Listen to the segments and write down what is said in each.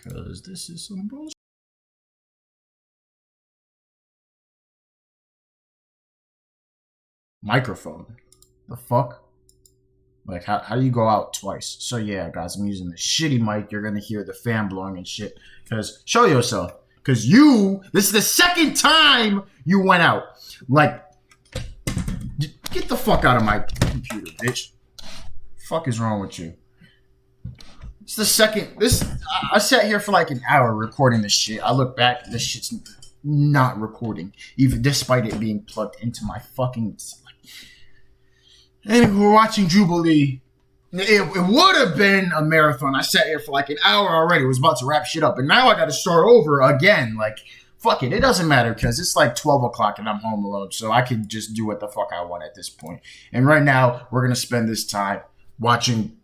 Cause this is some bullshit. Microphone. The fuck? Like, how do you go out twice? So yeah, guys, I'm using the shitty mic. You're gonna hear the fan blowing and shit. Cause show yourself. Cause this is the second time you went out. Like, get the fuck out of my computer, bitch. Fuck is wrong with you? It's the second. I sat here for like an hour recording this shit. I look back, this shit's not recording, even despite it being plugged into my fucking. And we're watching Jubilee. It would have been a marathon. I sat here for like an hour already. Was about to wrap shit up, and now I got to start over again. Like, fuck it. It doesn't matter because it's like 12 o'clock and I'm home alone, so I can just do what the fuck I want at this point. And right now, we're gonna spend this time watching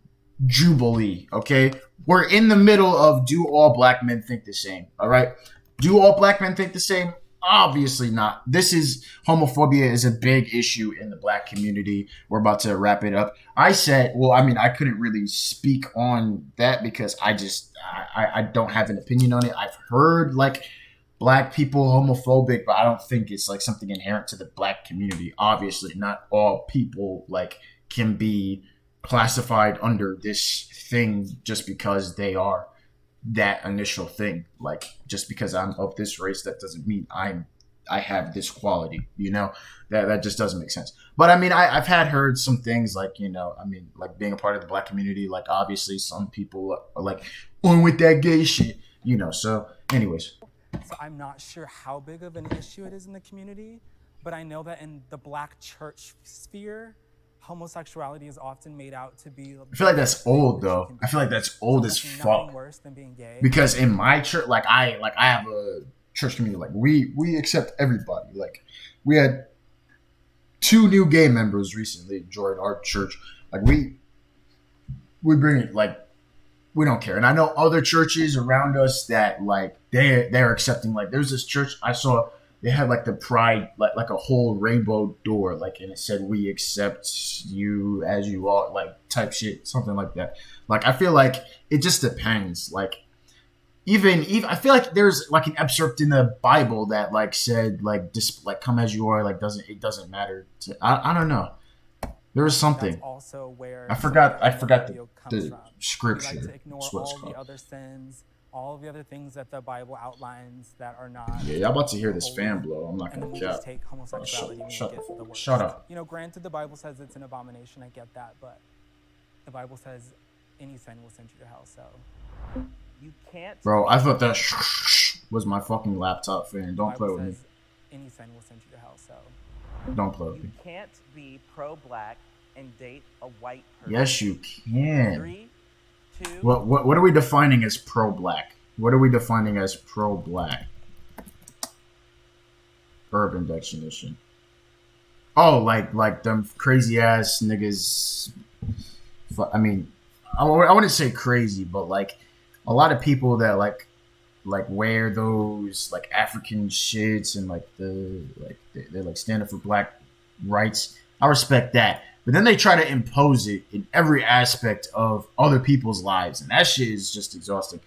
Jubilee. Okay, we're in the middle of do all black men think the same? All right, do all black men think the same? Obviously not. Homophobia is a big issue in the black community. We're about to wrap it up. I couldn't really speak on that because I don't have an opinion on it. I've heard like black people homophobic, but I don't think it's like something inherent to the black community. Obviously, not all people like can be classified under this thing just because they are that initial thing. Like, just because I'm of this race, that doesn't mean I have this quality, that just doesn't make sense. But I mean, I've heard some things like, like being a part of the black community, like obviously some people are like on with that gay shit, so anyways. So I'm not sure how big of an issue it is in the community, but I know that in the black church sphere, homosexuality is often made out to be. I feel like that's old though. I feel like that's old as fuck. Worse than being gay. Because in my church, I have a church community. Like we accept everybody. Like we had 2 new gay members recently join our church. Like we bring it. Like we don't care. And I know other churches around us that like they're accepting. Like there's this church I saw. They had like the pride, like a whole rainbow door, like, and it said, "We accept you as you are," like type shit, something like that. Like, I feel like it just depends. Like, even I feel like there's like an excerpt in the Bible that like said like just like come as you are, like it doesn't matter. I don't know. There was something. That's also where I forgot the scripture. We like to ignore all the other sins. All of the other things that the Bible outlines that are not. Yeah, y'all about to hear this fan blow. I'm not gonna just take homosexuality shut up. Granted, the Bible says it's an abomination. I get that, but the Bible says any sin will send you to hell. So you can't. Bro, I thought that was my fucking laptop fan. Don't play with me. Any sin will send you to hell. So don't play with me. You can't be pro-black and date a white person. Yes, you can. 3, 2. What are we defining as pro-black? What are we defining as pro-black? Urban Dictionary. Oh, like them crazy ass niggas. I mean, I wouldn't say crazy, but like a lot of people that like wear those like African shits and like they like stand up for black rights. I respect that. But then they try to impose it in every aspect of other people's lives. And that shit is just exhausting.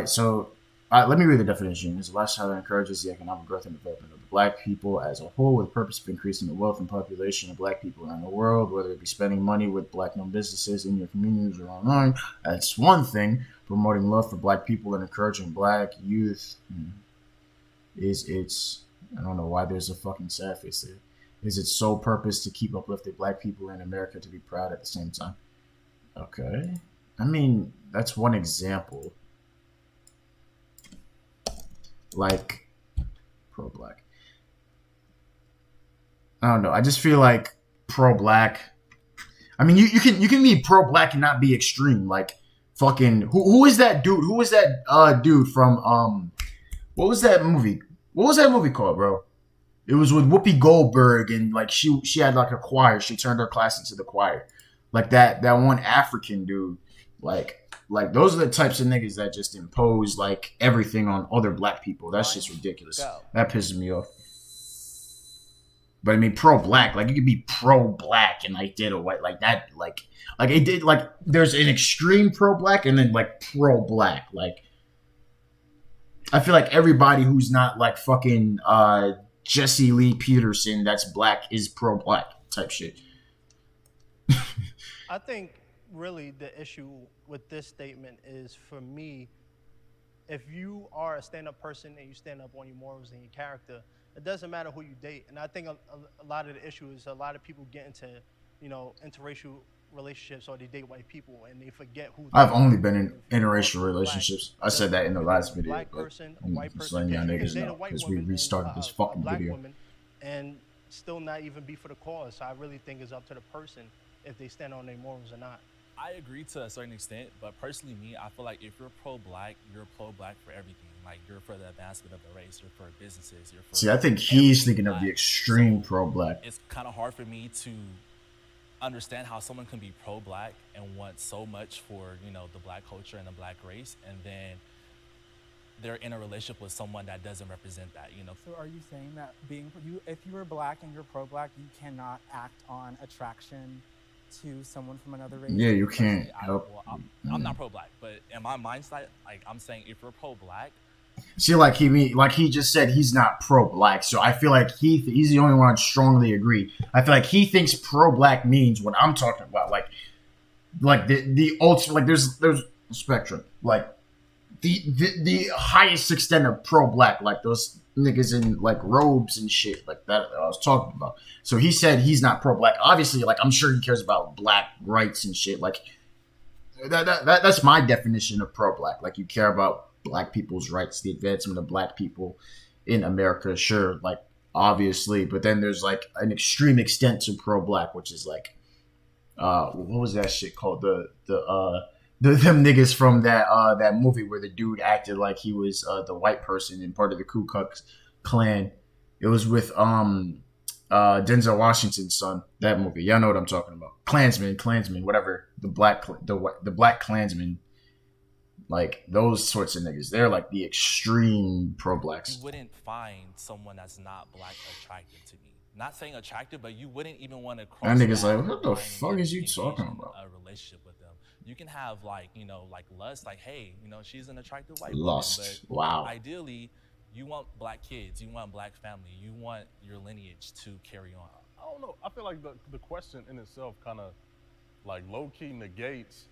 So let me read the definition. It's a lifestyle that encourages the economic growth and development of the black people as a whole with the purpose of increasing the wealth and population of black people around the world, whether it be spending money with black-owned businesses in your communities or online. That's one thing. Promoting love for black people and encouraging black youth I don't know why there's a fucking sad face there. Is its sole purpose to keep uplifted black people in America to be proud at the same time. Okay. I mean, that's one example. Like, pro-black. I don't know. I just feel like pro-black. I mean, you can be pro-black and not be extreme. Like, fucking, who is that dude? Who was that dude from, what was that movie? What was that movie called, bro? It was with Whoopi Goldberg, and like she had like a choir. She turned her class into the choir. Like that one African dude. Like those are the types of niggas that just impose like everything on other black people. That's just ridiculous. That pisses me off. But I mean, pro-black, like you could be pro-black and like did a white like that, like it did like there's an extreme pro-black and then like pro-black, like I feel like everybody who's not like fucking Jesse Lee Peterson that's black is pro-black type shit. I think really the issue with this statement is, for me, if you are a stand-up person and you stand up on your morals and your character, it doesn't matter who you date. And I think a lot of the issue is a lot of people get into, interracial relationships, or they date white people and they forget who. I've only been in interracial relationships. I said that in the last video. Black person, a white person, y'all you can niggas date a know white because we woman restarted and this a fucking black video. woman, and still not even be for the cause. So I really think it's up to the person if they stand on their morals or not. I agree to a certain extent, but personally, me, I feel like if you're pro-black, you're pro-black for everything. Like, you're for the advancement of the race, you're for businesses, you're for. See, I think he's thinking black. of the extreme So pro-black. it's kind of hard for me to understand how someone can be pro-black and want so much for, the black culture and the black race, and then they're in a relationship with someone that doesn't represent that, So are you saying that if you are black and you're pro-black, you cannot act on attraction to someone from another race? Yeah, you can't I'm not pro-black, but in my mindset, like, I'm saying if you're pro-black. See, like he just said he's not pro-black, so I feel like he's the only one I'd strongly agree. I feel like he thinks pro-black means what I'm talking about, like the ultimate, like there's a spectrum, like the highest extent of pro-black, like those niggas in like robes and shit like that I was talking about. So he said he's not pro-black. Obviously, like I'm sure he cares about black rights and shit. Like that's my definition of pro-black. Like you care about black people's rights, the advancement of black people in America, sure, like obviously. But then there's like an extreme extent to pro-black, which is like what was that shit called? Them niggas from that movie where the dude acted like he was the white person and part of the Ku Klux Klan. It was with Denzel Washington's son. That movie, y'all know what I'm talking about. Klansman, whatever. The black Klansman. Like those sorts of niggas, they're like the extreme pro-blacks. You wouldn't find someone that's not black attractive to me. Not saying attractive, but you wouldn't even want to cross. That nigga's like, what the fuck is you talking about? A relationship with them. You can have like lust, like, hey, she's an attractive white lust. woman. But wow. Ideally, you want black kids, you want black family, you want your lineage to carry on. I don't know. I feel like the question in itself kind of like low-key negates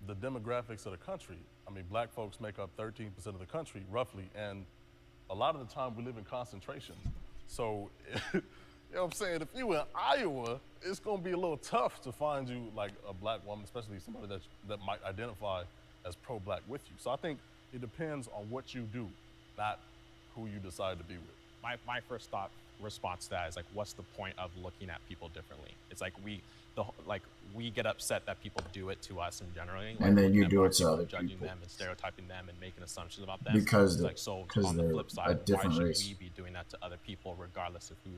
the demographics of the country. I mean, black folks make up 13% of the country, roughly, and a lot of the time we live in concentration. So, you know what I'm saying? If you in Iowa, it's gonna be a little tough to find you like a black woman, especially somebody that might identify as pro-black with you. So I think it depends on what you do, not who you decide to be with. My first response to that is like, what's the point of looking at people differently? It's like we get upset that people do it to us in general, like, and then you do it to other judging people, them and stereotyping them and making assumptions about them. Because like, so on the flip side, why should we be doing that to other people, regardless of who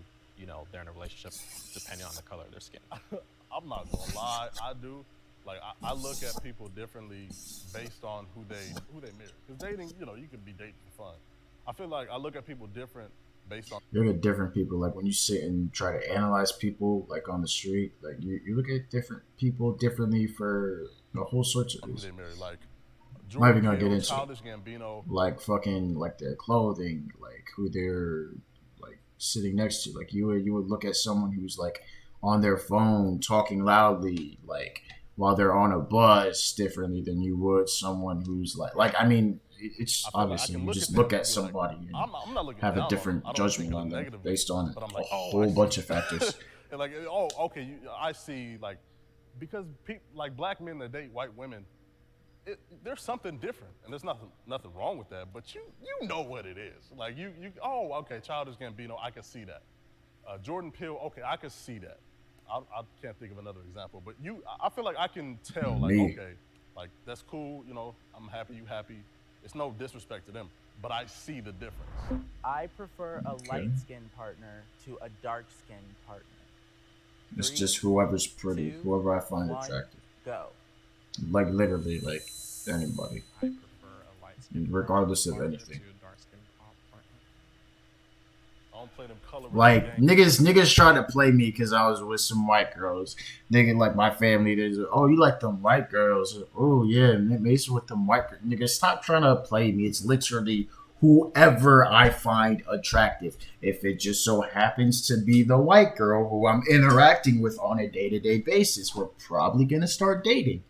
they're in a relationship, depending on the color of their skin? I'm not gonna lie, I do. Like I look at people differently based on who they marry. Because dating, you can be dating for fun. I feel like I look at people different based on. You look at different people, like when you sit and try to analyze people, like on the street, like you look at different people differently for a whole sorts of reasons. Like Might be gonna get into Childish Gambino, like fucking like their clothing, like who they're like sitting next to. Like you would look at someone who's like on their phone talking loudly, like while they're on a bus, differently than you would someone who's like I mean. It's obviously you just look at somebody and I'm not looking have a down different on judgment on them based on but I'm a like, whole bunch of factors. And like, okay, I see, like, because like black men that date white women, there's something different, and there's nothing wrong with that. But you know what it is. Like okay, Childish Gambino, I can see that. Jordan Peele, okay, I can see that. I can't think of another example, but I feel like I can tell, like, okay, like that's cool. I'm happy, you happy. It's no disrespect to them, but I see the difference. I prefer a light-skinned partner to a dark-skinned partner. It's just whoever's pretty, whoever I find attractive. Go. Like literally, like anybody. I prefer a light-skinned regardless of partner anything. to a dark-skinned partner. I don't play them color. Like niggas try to play me because I was with some white girls. Nigga, like my family, they just, oh, you like them white girls? Oh yeah, Mason with them white girls. Nigga, stop trying to play me. It's literally whoever I find attractive. If it just so happens to be the white girl who I'm interacting with on a day-to-day basis, we're probably going to start dating.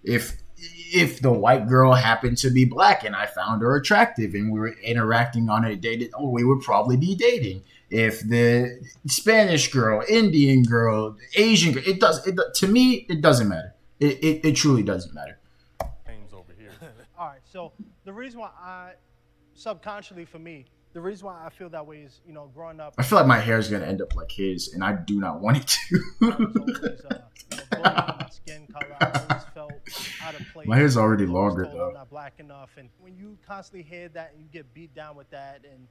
If the white girl happened to be black and I found her attractive and we were interacting on a day, we would probably be dating. If the Spanish girl, Indian girl, Asian girl, to me, it doesn't matter. It truly doesn't matter. Over here. All right, so the reason why subconsciously for me, the reason why I feel that way is, you know, growing up. I feel like my hair is gonna end up like his, and I do not want it to. I was always, bullied skin color. I always felt out of place. My hair's already I was longer told though. I'm not black enough, and when you constantly hear that and you get beat down with that, and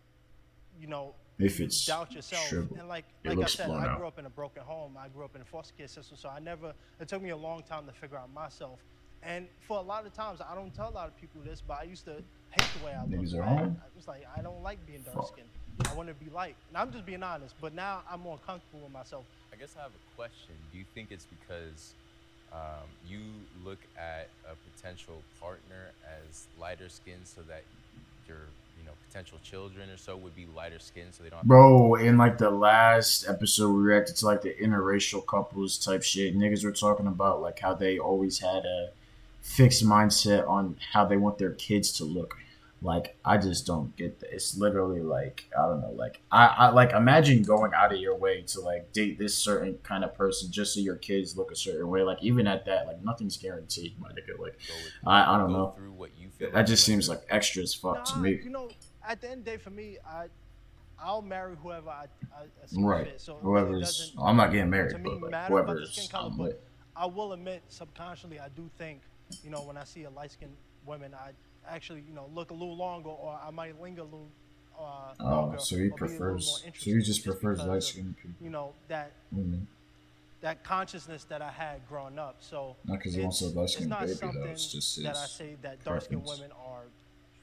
you know, If you it's doubt yourself, shriveled, and like it I looks said, blown I out. grew up in a broken home. I grew up in a foster care system, so it took me a long time to figure out myself. And for a lot of times, I don't tell a lot of people this, but I used to hate the way I Niggas looked. are home. I was like, I don't like being dark skinned. I want to be light. And I'm just being honest, but now I'm more comfortable with myself. I guess I have a question. Do you think it's because you look at a potential partner as lighter skinned so that your potential children or so would be lighter skinned so they don't have Bro, in like the last episode, we reacted to like the interracial couples type shit. Niggas were talking about like how they always had a fixed mindset on how they want their kids to look. Like, I just don't get that. It's literally like, I don't know, like I like imagine going out of your way to like date this certain kind of person just so your kids look a certain way. Like, even at that, like nothing's guaranteed, my nigga. Like, I don't know. through what you feel That just seems like extra as fuck to me. You know, at the end of the day, for me, I'll marry whoever I see Right. fit. So Whoever's, I'm not getting married, to me but like matter about the whoever's, skin color, I'm but with. I will admit, subconsciously, I do think, you know, when I see a light-skinned woman, I actually, you know, look a little longer, or I might linger a little longer. So he or be a little more prefers. So he interested just prefers because light of, skinned people. You know, that Mm-hmm. that consciousness that I had growing up. So Not because he wants a light it's skinned not baby, though. something It's just his that I say that dark-skinned preference. women are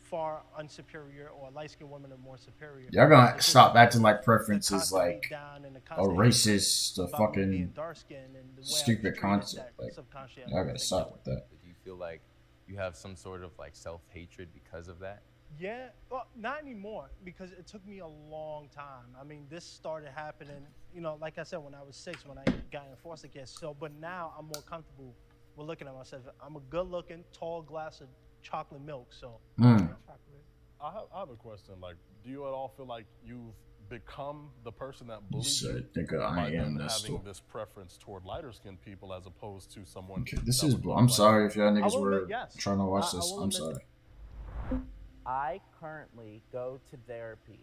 far unsuperior or light-skinned women are more superior. Y'all gonna It's just stop acting the like preference is constant like beat down and the a constant racist, a about me being fucking dark-skinned and the way I was stupid treated concept. that Like, subconsciously I y'all gotta think stop that with that. Do you feel like you have some sort of like self-hatred because of that? Yeah, well, not anymore, because it took me a long time. I mean, this started happening, you know, like I said, when I was 6, when I got in foster care. So, but now I'm more comfortable with looking at myself. I'm a good-looking, tall glass of chocolate milk. So, I have a question. Like, do you at all feel like you've become the person that You bullied said, you nigga, by I then am that having store. this preference toward lighter skinned people as opposed to someone? Okay, this that is. would look I'm like sorry if y'all I niggas will were admit, yes. trying to watch I this. will I'm admit sorry. I currently go to therapy.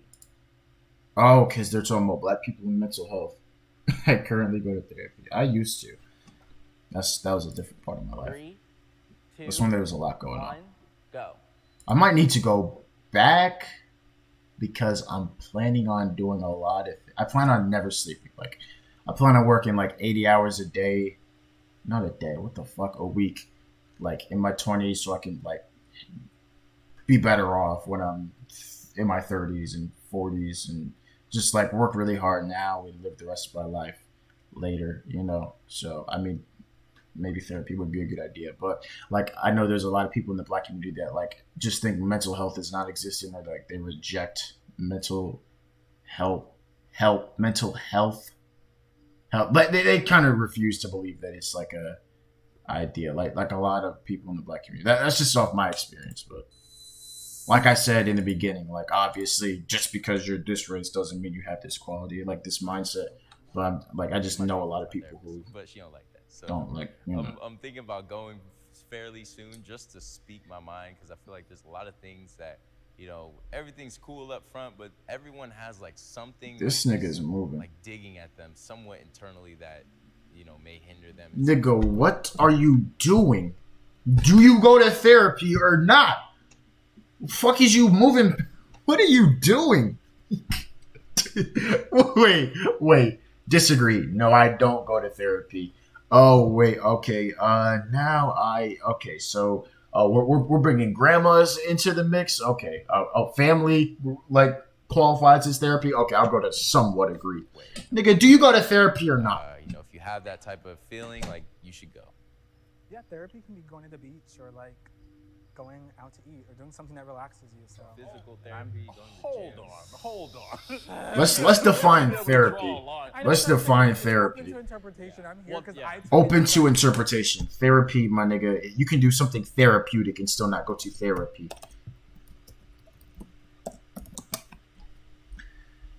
Oh, because they're talking about black people and mental health. I currently go to therapy. I used to. That was a different part of my life. 3, 2, This one there was a lot going on. 1, go. I might need to go back because I'm planning on doing a lot of. I plan on never sleeping. Like, I plan on working like 80 hours a day. Not a day. What the fuck? A week. Like in my 20s, so I can like be better off when I'm in my 30s and 40s, and just like work really hard now and live the rest of my life later. You know. So I mean, maybe therapy would be a good idea. But like, I know there's a lot of people in the black community that like just think mental health is not existing, or like they reject mental health, but they kind of refuse to believe that it's like a idea. Like a lot of people in the black community. That's just off my experience. But like I said in the beginning, like obviously just because you're this race doesn't mean you have this quality, like this mindset. But I just know a lot of people who But she don't like that. So don't like, you know. I'm thinking about going fairly soon just to speak my mind, because I feel like there's a lot of things that, you know, everything's cool up front, but everyone has like something This that's nigga's moving. like digging at them somewhat internally that, you know, may hinder them. Nigga, what are you doing? Do you go to therapy or not? Fuck is you moving? What are you doing? Wait. Disagree. No, I don't go to therapy. Oh, wait. Okay. Okay. So, we're bringing grandmas into the mix. Okay. Family like qualifies as therapy. Okay, I'll go to somewhat agree. Nigga, do you go to therapy or not? You know, if you have that type of feeling, like, you should go. Yeah, therapy can be going to the beach or like going out to eat or doing something that relaxes you. So Physical therapy. Hold on. Let's define therapy. Let's define therapy. Open to interpretation. I'm here because I Open to interpretation. Therapy, my nigga. You can do something therapeutic and still not go to therapy.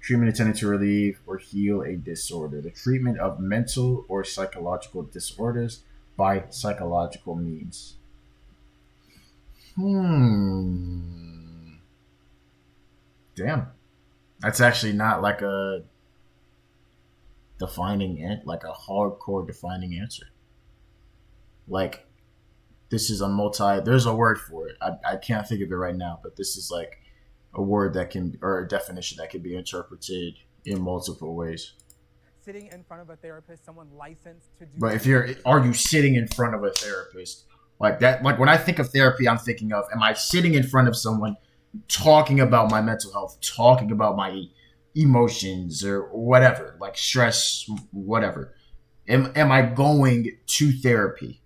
Treatment intended to relieve or heal a disorder. The treatment of mental or psychological disorders by psychological means. Damn. That's actually not like a defining, like a hardcore defining answer. Like, this is a there's a word for it. I can't think of it right now, but this is like a word that can, or a definition that can be interpreted in multiple ways. Sitting in front of a therapist, someone licensed to do. But are you sitting in front of a therapist? Like that, like when I think of therapy, I'm thinking of, am I sitting in front of someone talking about my mental health, talking about my emotions or whatever, like stress, whatever. Am I going to therapy?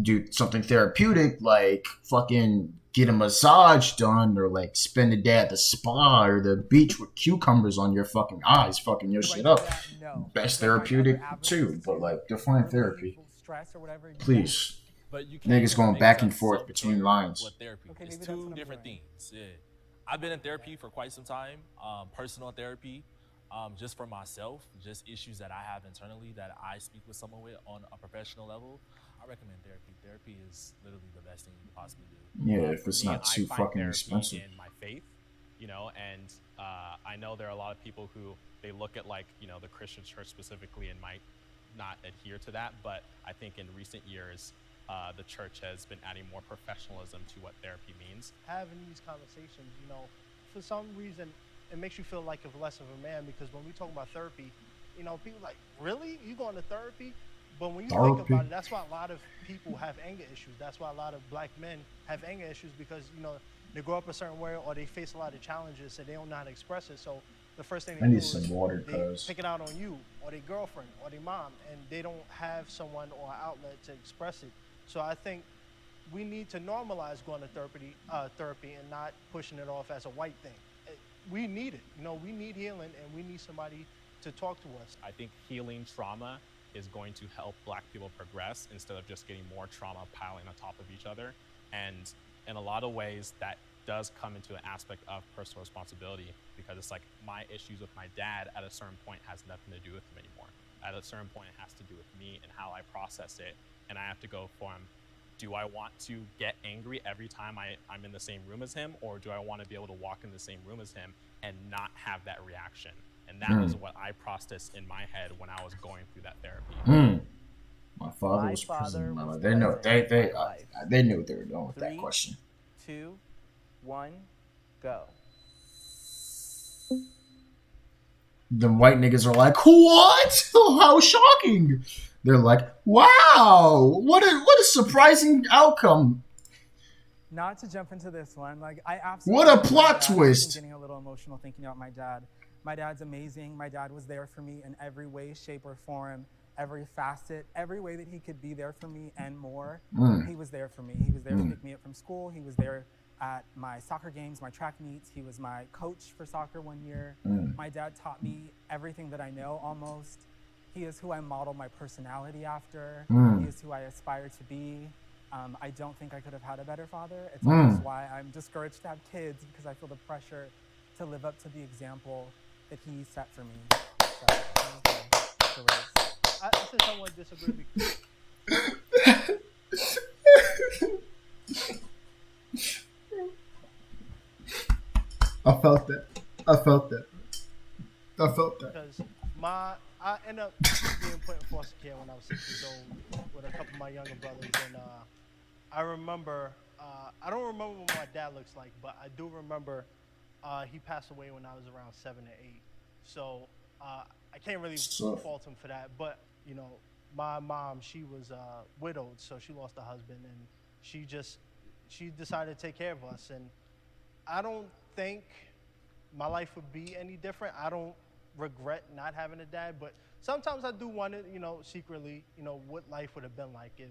Do something therapeutic, like fucking get a massage done, or like spend a day at the spa or the beach with cucumbers on your fucking eyes, fucking your shit up. Best therapeutic too, but like define therapy, please. But you niggas going back and forth between lines. What therapy? It's two different things. Yeah, I've been in therapy for quite some time. Personal therapy, just for myself, just issues that I have internally that I speak with someone with on a professional level. I recommend therapy. Therapy is literally the best thing you can possibly do. Yeah, if it's not too fucking expensive. In my faith, you know, and I know there are a lot of people who they look at like, you know, the Christian church specifically and might not adhere to that, but I think in recent years, the church has been adding more professionalism to what therapy means. Having these conversations, you know, for some reason, it makes you feel like less of a man, because when we talk about therapy, you know, people like, really? You going to therapy? But when you think about it, that's why a lot of people have anger issues. That's why a lot of black men have anger issues, because, you know, they grow up a certain way or they face a lot of challenges and they don't know how to express it. So the first thing they do is they take it out on you or their girlfriend or their mom, and they don't have someone or an outlet to express it. So I think we need to normalize going to therapy and not pushing it off as a white thing. We need it. You know, we need healing, and we need somebody to talk to us. I think healing trauma is going to help black people progress instead of just getting more trauma piling on top of each other. And in a lot of ways, that does come into an aspect of personal responsibility, because it's like my issues with my dad at a certain point has nothing to do with him anymore. At a certain point, it has to do with me and how I process it. And I have to go from, do I want to get angry every time I'm in the same room as him, or do I want to be able to walk in the same room as him and not have that reaction? And that was what I processed in my head when I was going through that therapy. My father was present. They know they knew what they were doing with that question. 2, 1, go. The white niggas are like, what? How shocking! They're like, wow, what a surprising outcome. Not to jump into this one, like I absolutely. What a plot twist! I'm getting a little emotional thinking about my dad. My dad's amazing. My dad was there for me in every way, shape, or form, every facet, every way that he could be there for me and more. He was there for me. He was there to pick me up from school. He was there at my soccer games, my track meets. He was my coach for soccer one year. My dad taught me everything that I know almost. He is who I model my personality after. He is who I aspire to be. I don't think I could have had a better father. It's almost why I'm discouraged to have kids, because I feel the pressure to live up to the example that he set for me. So, I said someone disagree because I felt that. Because I ended up being put in foster care when I was 6 years old with a couple of my younger brothers, and I remember, I don't remember what my dad looks like, but I do remember he passed away when I was around 7 or 8. So I can't really fault him for that. But, you know, my mom, she was widowed, so she lost her husband, and she decided to take care of us. And I don't think my life would be any different. I don't regret not having a dad, but sometimes I do wonder, you know, secretly, you know, what life would have been like if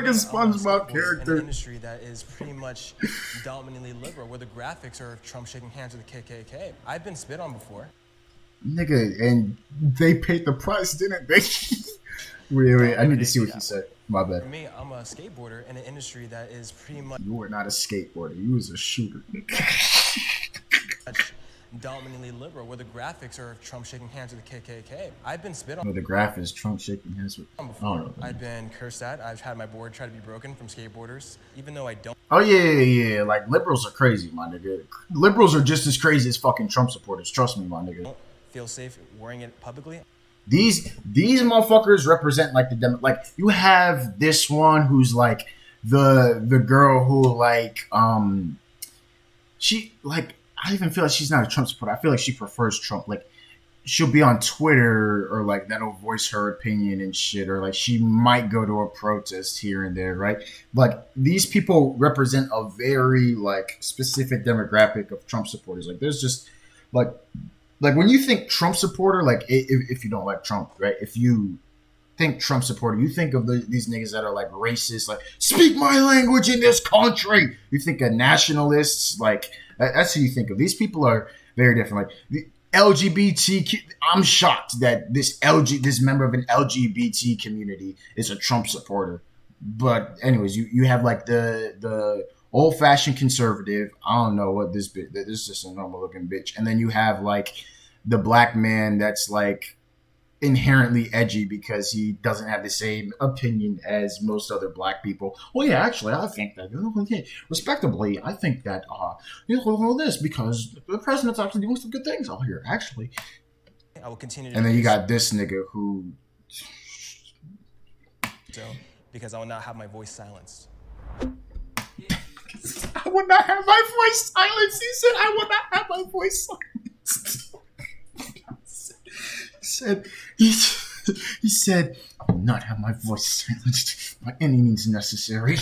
like a I'm a SpongeBob skateboarder character. in an industry that is pretty much dominantly liberal, where the graphics are of Trump shaking hands with the KKK. I've been spit on before. Nigga, and they paid the price, didn't they? wait, I need to see what he said. My For bad. me, I'm a skateboarder in an industry that is pretty much You were not a skateboarder. You was a shooter. dominantly liberal, where the graphics are of Trump shaking hands with the KKK. I've been spit on. No, the graph is Trump shaking hands with. Before. I've been cursed at. I've had my board try to be broken from skateboarders, even though I don't. Oh yeah. Like liberals are crazy, my nigga. Liberals are just as crazy as fucking Trump supporters. Trust me, my nigga. Feel safe wearing it publicly. These motherfuckers represent like like you have this one who's like the girl who like she like I even feel like she's not a Trump supporter. I feel like she prefers Trump. Like she'll be on Twitter or like that'll voice her opinion and shit, or like she might go to a protest here and there, right? Like these people represent a very like specific demographic of Trump supporters. Like there's just like when you think Trump supporter, like if you don't like Trump, right? If you think Trump supporter, you think of these niggas that are like racist, like speak my language in this country. You think of nationalists, like that's who you think of. These people are very different. Like the LGBTQ, I'm shocked that this member of an LGBT community is a Trump supporter. But anyways, you have like the old-fashioned conservative. I don't know what this bitch. This is just a normal-looking bitch. And then you have like the black man that's like inherently edgy because he doesn't have the same opinion as most other black people. Well, yeah, actually, I think that respectably, I think that this because the president's actually doing some good things out here. Actually, I will continue. And then you got this nigga who. So, because I will not have my voice silenced. I will not have my voice silenced. He said, I will not have my voice silenced. He said, I will not have my voice silenced by any means necessary.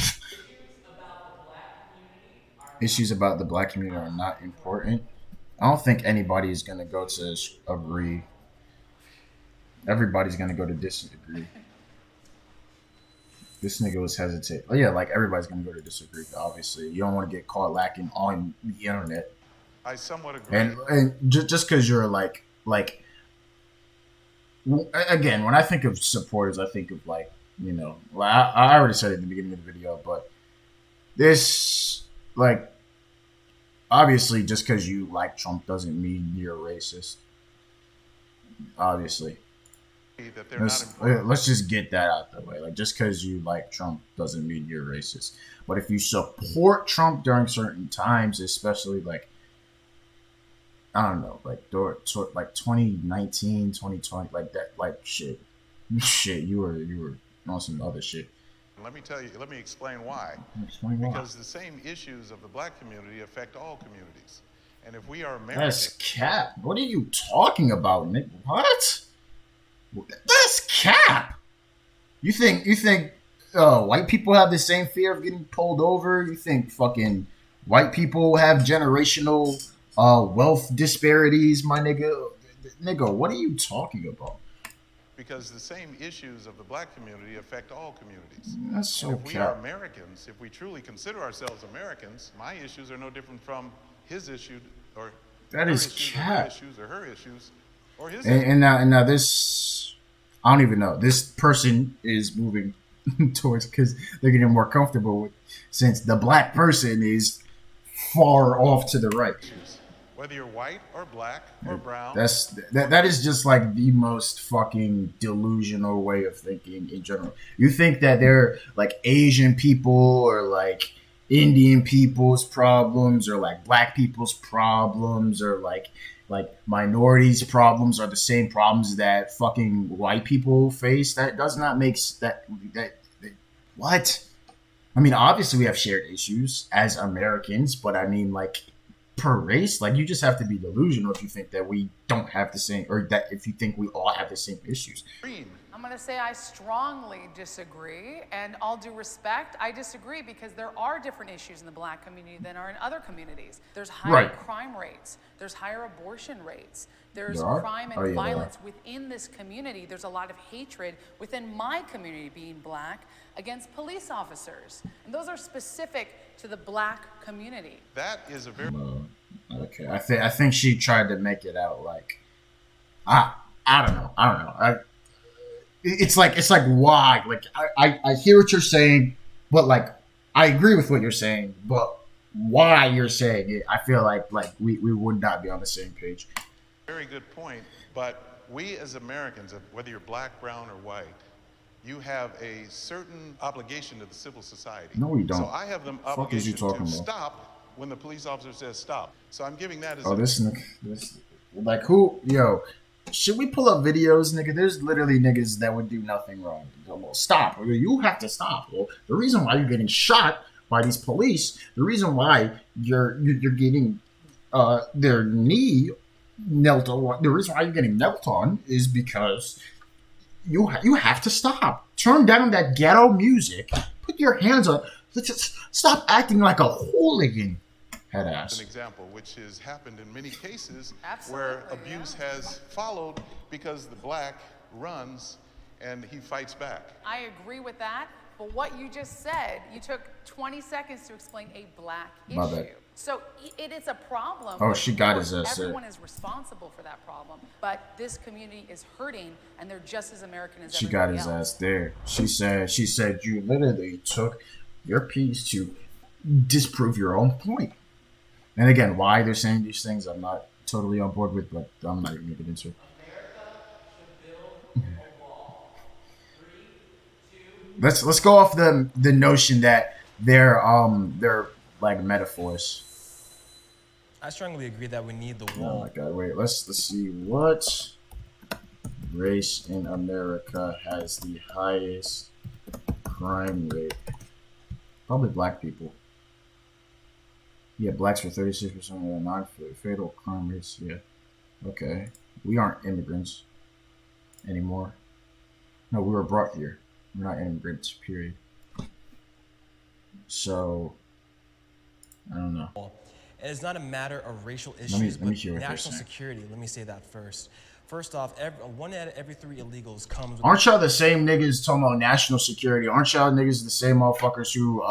Issues about the black community are not important. I don't think anybody is going to go to agree. Everybody's going to go to disagree. This nigga was hesitant. Oh yeah, like everybody's gonna go to disagree. Obviously, you don't want to get caught lacking on the internet. I somewhat agree. And just because you're like again, when I think of supporters, I think of like I already said it at the beginning of the video, but this like obviously just because you like Trump doesn't mean you're racist. Obviously. Let's just get that out the way. Like, just because you like Trump doesn't mean you're racist. But if you support Trump during certain times, especially like, I don't know, like 2019, 2020, like that, like shit, you were on some other shit. Let me explain why. Because the same issues of the black community affect all communities. And if we are Americans. That's cap. What are you talking about, Nick? What? That's cap. You think white people have the same fear of getting pulled over? You think fucking white people have generational wealth disparities, my nigga? Nigga, what are you talking about? Because the same issues of the black community affect all communities. That's so cap. If we are Americans, if we truly consider ourselves Americans, my issues are no different from his issue or that is cap. Issues or her issues. And now this, I don't even know. This person is moving towards because they're getting more comfortable with since the black person is far off to the right. Whether you're white or black or brown. That is just like the most fucking delusional way of thinking in general. You think that they're like Asian people or like Indian people's problems or like black people's problems or like minorities' problems are the same problems that fucking white people face. That does not make that what? I mean, obviously we have shared issues as Americans, but I mean, like per race, like you just have to be delusional if you think that we don't have the same, or that if you think we all have the same issues. I'm going to say I strongly disagree, and all due respect, I disagree because there are different issues in the black community than are in other communities. There's higher crime rates, there's higher abortion rates, there's crime and violence within this community. There's a lot of hatred within my community, being black, against police officers. And those are specific to the black community. That is a very... Okay, I think she tried to make it out like... I don't know. It's like why? Like I hear what you're saying, but like I agree with what you're saying, but why you're saying it, I feel like we would not be on the same page. Very good point, but we as Americans, whether you're black, brown, or white, you have a certain obligation to the civil society. No, we don't. So I have the obligation to stop when the police officer says stop. So I'm giving that as this like who, yo, should we pull up videos, nigga? There's literally niggas that would do nothing wrong. Well, stop. You have to stop. Well, the reason why you're getting shot by these police, the reason why you're getting their knee knelt on, the reason why you're getting knelt on is because you have to stop. Turn down that ghetto music. Put your hands on. Just stop acting like a hooligan. Head ass. An example, which has happened in many cases where abuse has followed because the black runs and he fights back. I agree with that, but what you just said, you took 20 seconds to explain a black issue. So it is a problem. Oh, she got his ass. Everyone is responsible for that problem, but this community is hurting, and they're just as American as she got his ass there. She said you literally took your piece to disprove your own point. And again, why they're saying these things, I'm not totally on board with, but I'm not even going to get into it. Let's go off the notion that they're like metaphors. I strongly agree that we need the Oh wall. my god, wait, let's see what race in America has the highest crime rate. Probably black people. Yeah, blacks for 36% of the non-fatal crime rates. Yeah. Okay. We aren't immigrants anymore. No, we were brought here. We're not immigrants, period. So, I don't know. It's not a matter of racial issues, let me but hear what national they're saying. security. Let me say that first. First off, one out of every 3 illegals comes with... Aren't y'all the same niggas talking about national security? Aren't y'all niggas the same motherfuckers who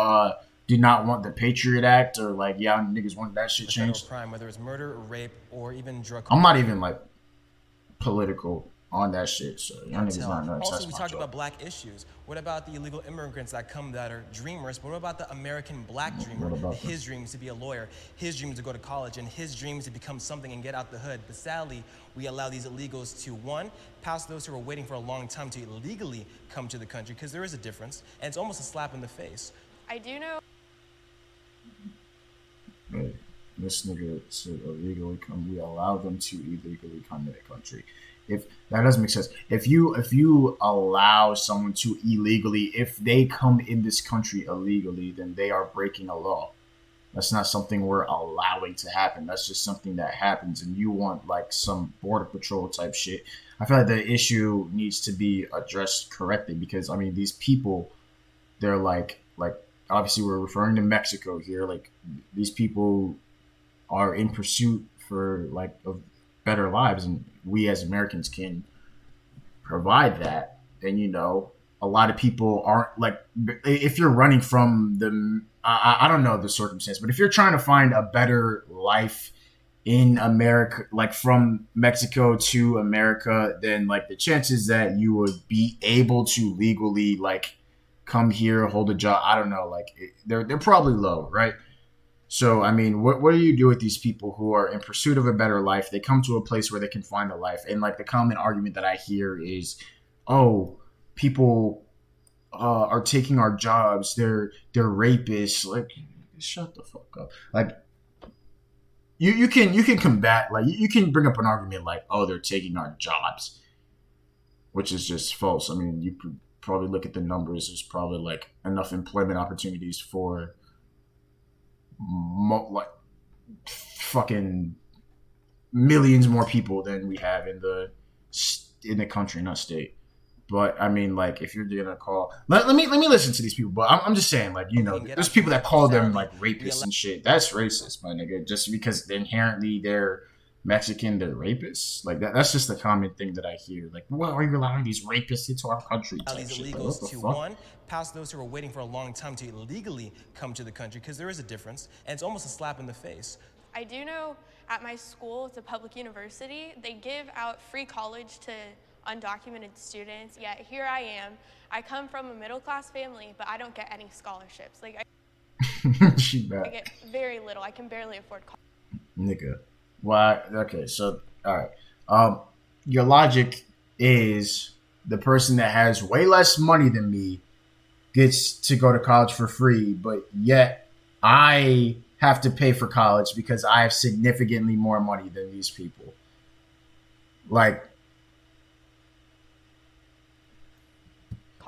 did not want the Patriot Act, or like y'all niggas want that shit changed? Crime, whether it's murder or rape or even drug... I'm not even like political on that shit, so y'all niggas not know. Also, we talked about black issues. What about the illegal immigrants that come that are dreamers? But what about the American black dreamer? His dream is to be a lawyer. His dream is to go to college, and his dream is to become something and get out the hood. But sadly, we allow these illegals to, one, pass those who are waiting for a long time to illegally come to the country, because there is a difference, and it's almost a slap in the face. I do know. Hey, this nigga said illegally come. We allow them to illegally come to the country. If that doesn't make sense. If you allow someone to illegally, if they come in this country illegally, then they are breaking a law. That's not something we're allowing to happen. That's just something that happens, and you want like some border patrol type shit. I feel like the issue needs to be addressed correctly, because I mean these people, they're like obviously we're referring to Mexico here. Like these people are in pursuit for like of better lives, and we as Americans can provide that. And you know, a lot of people aren't like, if you're running from the I don't know the circumstance, but if you're trying to find a better life in America, like from Mexico to America, then like the chances that you would be able to legally like come here, hold a job, I don't know, like they're probably low, right? So, I mean, what do you do with these people who are in pursuit of a better life? They come to a place where they can find a life. And, like, the common argument that I hear is, oh, people are taking our jobs. They're rapists. Like, shut the fuck up. Like, you can combat, like, you can bring up an argument like, oh, they're taking our jobs, which is just false. I mean, you could probably look at the numbers. There's probably, like, enough employment opportunities for like fucking millions more people than we have in the country, not state. But I mean, like, if you're gonna call, let me listen to these people. But I'm just saying, like, you know, there's people that call them like rapists and shit. That's racist, my nigga. Just because inherently they're Mexican, they're rapists. Like that's just the common thing that I hear. Like, why are you allowing these rapists into our country? These illegals to one, pass those who are waiting for a long time to illegally come to the country, because there is a difference, and it's almost a slap in the face. I do know at my school, it's a public university, they give out free college to undocumented students, yet here I am. I come from a middle-class family, but I don't get any scholarships. Like, I get very little. I can barely afford college. Nigga. Why? Okay, so, all right. Your logic is the person that has way less money than me gets to go to college for free, but yet I have to pay for college because I have significantly more money than these people. Like,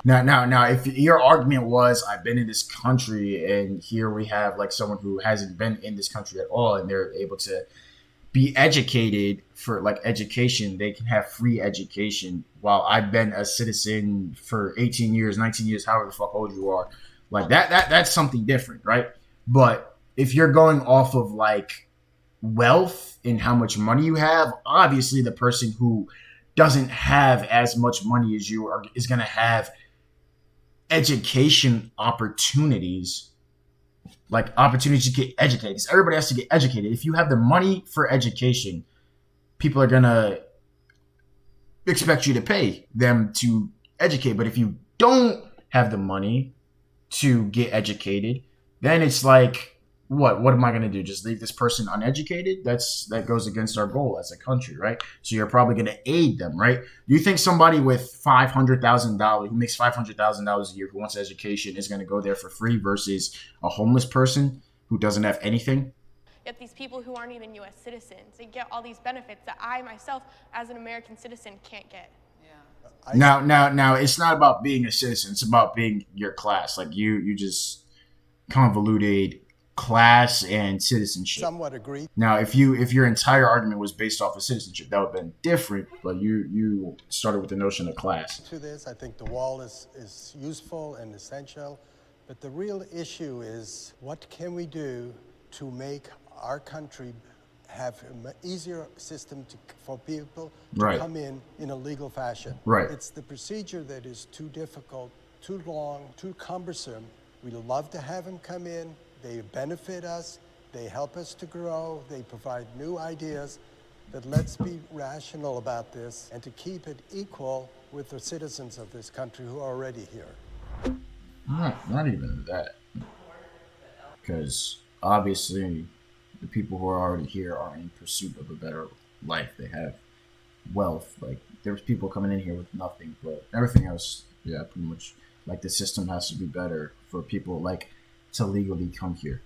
now, if your argument was I've been in this country and here we have like someone who hasn't been in this country at all and they're able to be educated for like education, they can have free education while I've been a citizen for 18 years, 19 years, however the fuck old you are. Like that's something different, right? But if you're going off of like wealth and how much money you have, obviously the person who doesn't have as much money as you are is going to have education opportunities, like opportunities to get educated. Because everybody has to get educated. If you have the money for education, people are going to expect you to pay them to educate. But if you don't have the money to get educated, then it's like, what am I going to do? Just leave this person uneducated? That goes against our goal as a country, right? So you're probably going to aid them, right? Do you think somebody with $500,000 who makes $500,000 a year who wants education is going to go there for free versus a homeless person who doesn't have anything? Yet these people who aren't even U.S. citizens, they get all these benefits that I myself, as an American citizen, can't get. Now, it's not about being a citizen. It's about being your class. Like you just convoluted class and citizenship. Somewhat agree. Now, if your entire argument was based off of citizenship, that would have been different. But you started with the notion of class. To this, I think the wall is useful and essential. But the real issue is, what can we do to make our country have an easier system for people to come in a legal fashion? Right. It's the procedure that is too difficult, too long, too cumbersome. We'd love to have them come in. They benefit us, they help us to grow, they provide new ideas, but let's be rational about this and to keep it equal with the citizens of this country who are already here. Not even that. Because obviously the people who are already here are in pursuit of a better life. They have wealth. Like, there's people coming in here with nothing, but everything else, yeah, pretty much, like, the system has to be better for people, like, to legally come here.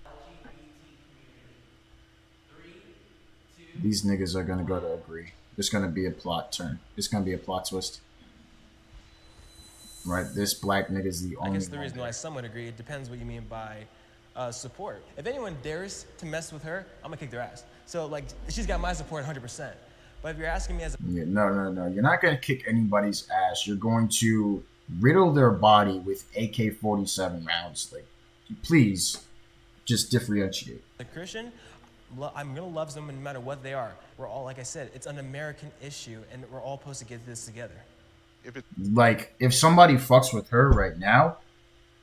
These niggas are gonna go to agree. There's gonna be a plot turn. There's gonna be a plot twist. Right? This black nigga's the only one. I guess the reason why some would agree, it depends what you mean by support. If anyone dares to mess with her, I'm gonna kick their ass. So, like, she's got my support 100%. But if you're asking me as a... Yeah, no. You're not gonna kick anybody's ass. You're going to riddle their body with AK-47 rounds. Like, please, just differentiate. A Christian, I'm gonna love them no matter what they are. We're all, like I said, it's an American issue, and we're all supposed to get this together. If somebody fucks with her right now,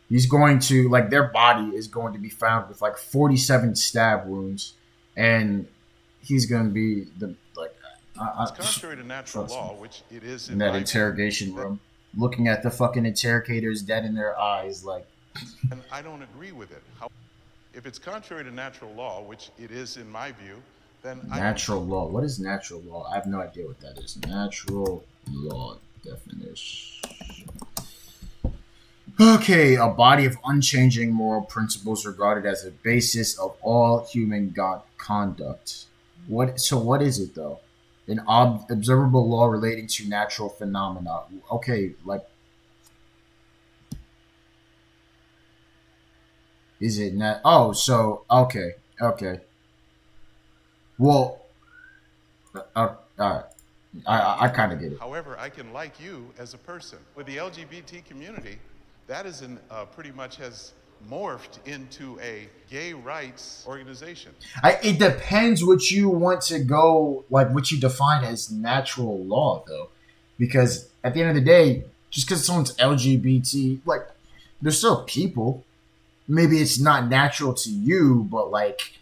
he's going to, like, their body is going to be found with like 47 stab wounds, and he's going to be it's contrary to natural law, which it is in that interrogation room, looking at the fucking interrogators dead in their eyes, like. And I don't agree with it. If it's contrary to natural law, which it is in my view, then natural law. What is natural law? I have no idea what that is. Natural law definition. Okay, a body of unchanging moral principles regarded as a basis of all human conduct. So what is it though? An observable law relating to natural phenomena. Okay, like. Is it not? Oh, so, okay. Well, all right. I kind of get it. However, I can like you as a person. With the LGBT community, that is pretty much has morphed into a gay rights organization. It depends what you want to go, like what you define as natural law, though, because at the end of the day, just because someone's LGBT, like they're still people. Maybe it's not natural to you, but like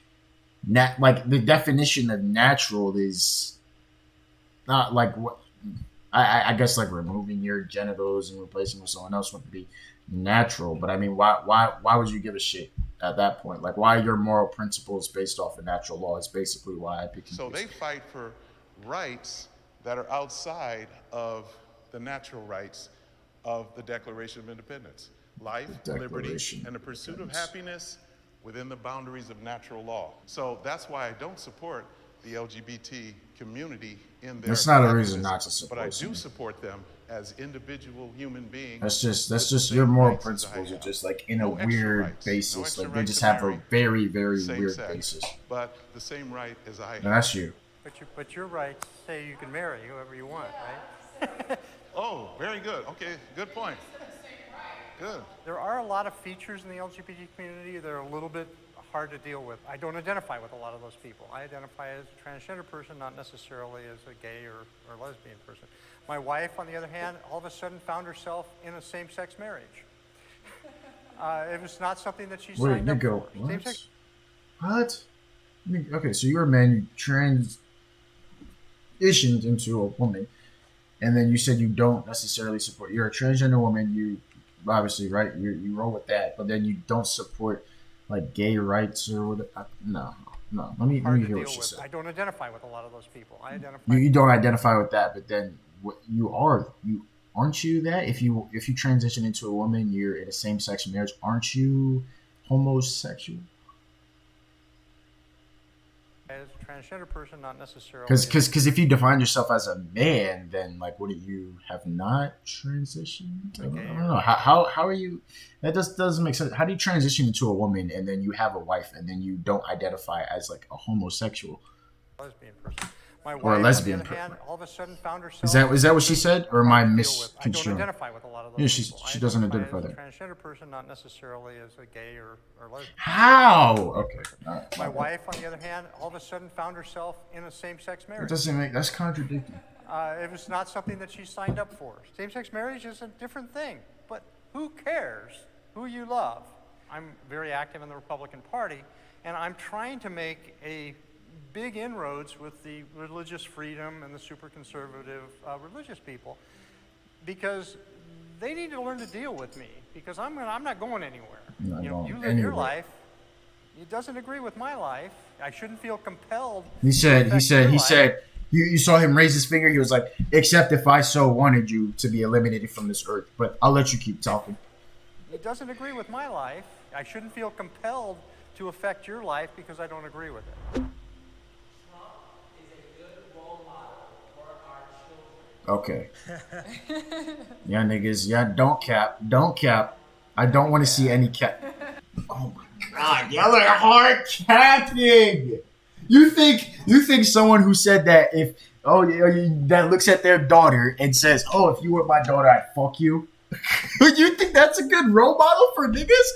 the definition of natural is not like what I guess like removing your genitals and replacing with someone else wouldn't be natural. But I mean, why would you give a shit at that point? Like, why your moral principles based off of natural law is basically why I'd be confused. So they fight for rights that are outside of the natural rights of the Declaration of Independence. Life, liberty, and the pursuit of happiness within the boundaries of natural law. So that's why I don't support the LGBT community in their That's not a reason not to support but I them. do support them as individual human beings. That's just your moral principles are just like in a weird basis. Like they just have a very, very weird basis. But the same right as I have. And that's you. But your rights say you can marry whoever you want, right? Oh, very good. Okay, good point. Good. There are a lot of features in the LGBT community that are a little bit hard to deal with. I don't identify with a lot of those people. I identify as a transgender person, not necessarily as a gay or lesbian person. My wife, on the other hand, all of a sudden found herself in a same-sex marriage. It was not something that she signed up for. What? What? Okay, so you're a man, you transitioned into a woman, and then you said you don't necessarily support. You're a transgender woman, you obviously, right? You roll with that, but then you don't support like gay rights or whatever. No. Let me hear what she said. I don't identify with a lot of those people. I identify. You don't identify with that, but then what aren't you that? If you transition into a woman, you're in a same-sex marriage. Aren't you homosexual? As a transgender person, not necessarily. Because if you define yourself as a man, then like, wouldn't you have not transitioned? I don't know. How are you? That just doesn't make sense. How do you transition into a woman and then you have a wife and then you don't identify as like a homosexual? Lesbian person. My wife, or a lesbian on the other hand, all of a sudden found herself. Is that what she said, or am I I don't misconstruing? identify with a lot of those Yeah, people. she doesn't identify as a that. transgender person, not necessarily as a gay or lesbian. How? Okay. All right. My wife, on the other hand, all of a sudden found herself in a same-sex marriage. That's contradicting. It was not something that she signed up for. Same-sex marriage is a different thing, but who cares who you love? I'm very active in the Republican Party, and I'm trying to make a big inroads with the religious freedom and the super conservative religious people, because they need to learn to deal with me, because I'm not going anywhere. You live your life. It doesn't agree with my life. I shouldn't feel compelled. He said, you saw him raise his finger. He was like, except if I so wanted you to be eliminated from this earth. But I'll let you keep talking. It doesn't agree with my life. I shouldn't feel compelled to affect your life because I don't agree with it. Okay. Yeah, niggas. Yeah, don't cap. Don't cap. I don't want to see any cap. Oh my god, y'all are hard capping. You think someone who said that that looks at their daughter and says, "Oh, if you were my daughter, I'd fuck you." You think that's a good role model for niggas?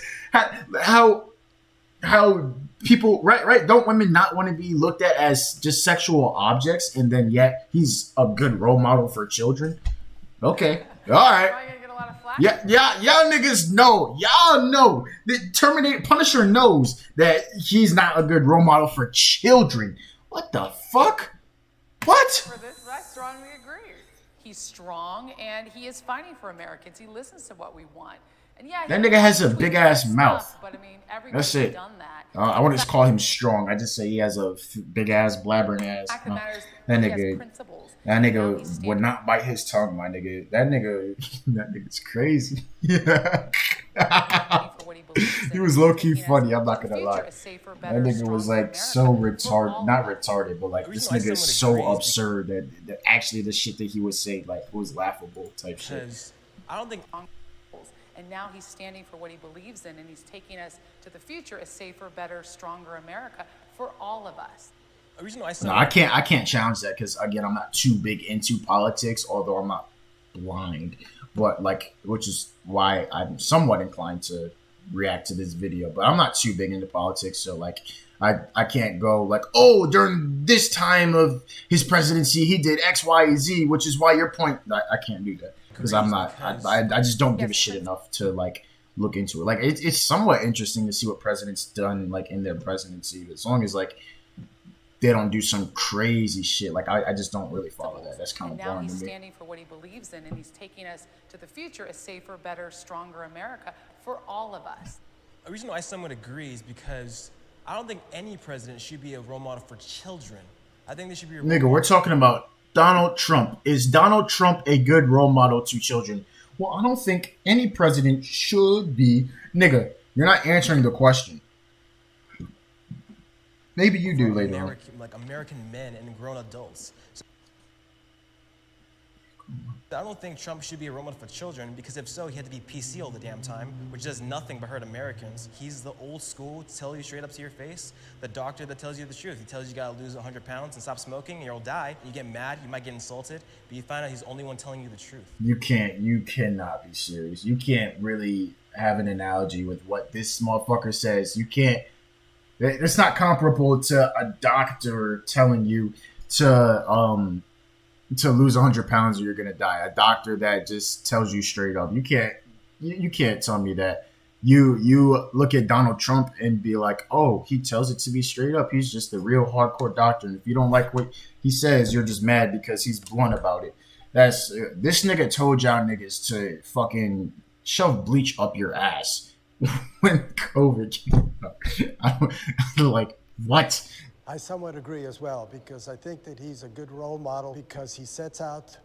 How people right? Don't women not want to be looked at as just sexual objects, and then yet he's a good role model for children? Okay, all right. Yeah, y'all niggas know. Y'all know that Punisher knows that he's not a good role model for children. What the fuck? What? For this, I strongly agree. He's strong and he is fighting for Americans. He listens to what we want. And yeah, that nigga has a big ass mouth. But I mean, that's it. Done that. I wouldn't just call him strong. I just say he has a big ass blabbering ass. That nigga would not bite his tongue, my nigga. That nigga's crazy. Yeah. He was low key funny. I'm not gonna lie. That nigga was like so retarded, not retarded, but like this nigga is so absurd that actually the shit that he would say like was laughable type shit. I don't think. And now he's standing for what he believes in, and he's taking us to the future, a safer, better, stronger America for all of us. The reason why No, I can't challenge that because again, I'm not too big into politics, although I'm not blind. But like, which is why I'm somewhat inclined to react to this video. But I'm not too big into politics, so like, I can't go like, oh, during this time of his presidency, he did X, Y, Z, which is why your point. I can't do that because I'm not. I just don't give a shit enough to like look into it. Like, it's somewhat interesting to see what presidents done like in their presidency, as long as like they don't do some crazy shit. Like, I just don't really follow that. That's kind of boring to me. Now he's standing for what he believes in, and he's taking us to the future, a safer, better, stronger America for all of us. The reason why I somewhat agree is because I don't think any president should be a role model for children. I think they should be a role Nigga, we're talking about Donald Trump. Is Donald Trump a good role model to children? Well, I don't think any president should be. Nigga, you're not answering the question. Maybe you do later on. Like American men and grown adults. So I don't think Trump should be a role model for children, because if so, he had to be PC all the damn time, which does nothing but hurt Americans. He's the old school, tell you straight up to your face, the doctor that tells you the truth. He tells you gotta lose 100 pounds and stop smoking and you'll die. You get mad, you might get insulted, but you find out he's the only one telling you the truth. You cannot be serious. You can't really have an analogy with what this motherfucker says. You can't. It's not comparable to a doctor telling you to lose 100 pounds or you're gonna die. A doctor that just tells you straight up. You can't tell me that. You look at Donald Trump and be like, oh, he tells it to be straight up. He's just a real hardcore doctor. And if you don't like what he says, you're just mad because he's blunt about it. This nigga told y'all niggas to fucking shove bleach up your ass when COVID came up. I'm like, what? I somewhat agree as well, because I think that he's a good role model because he sets out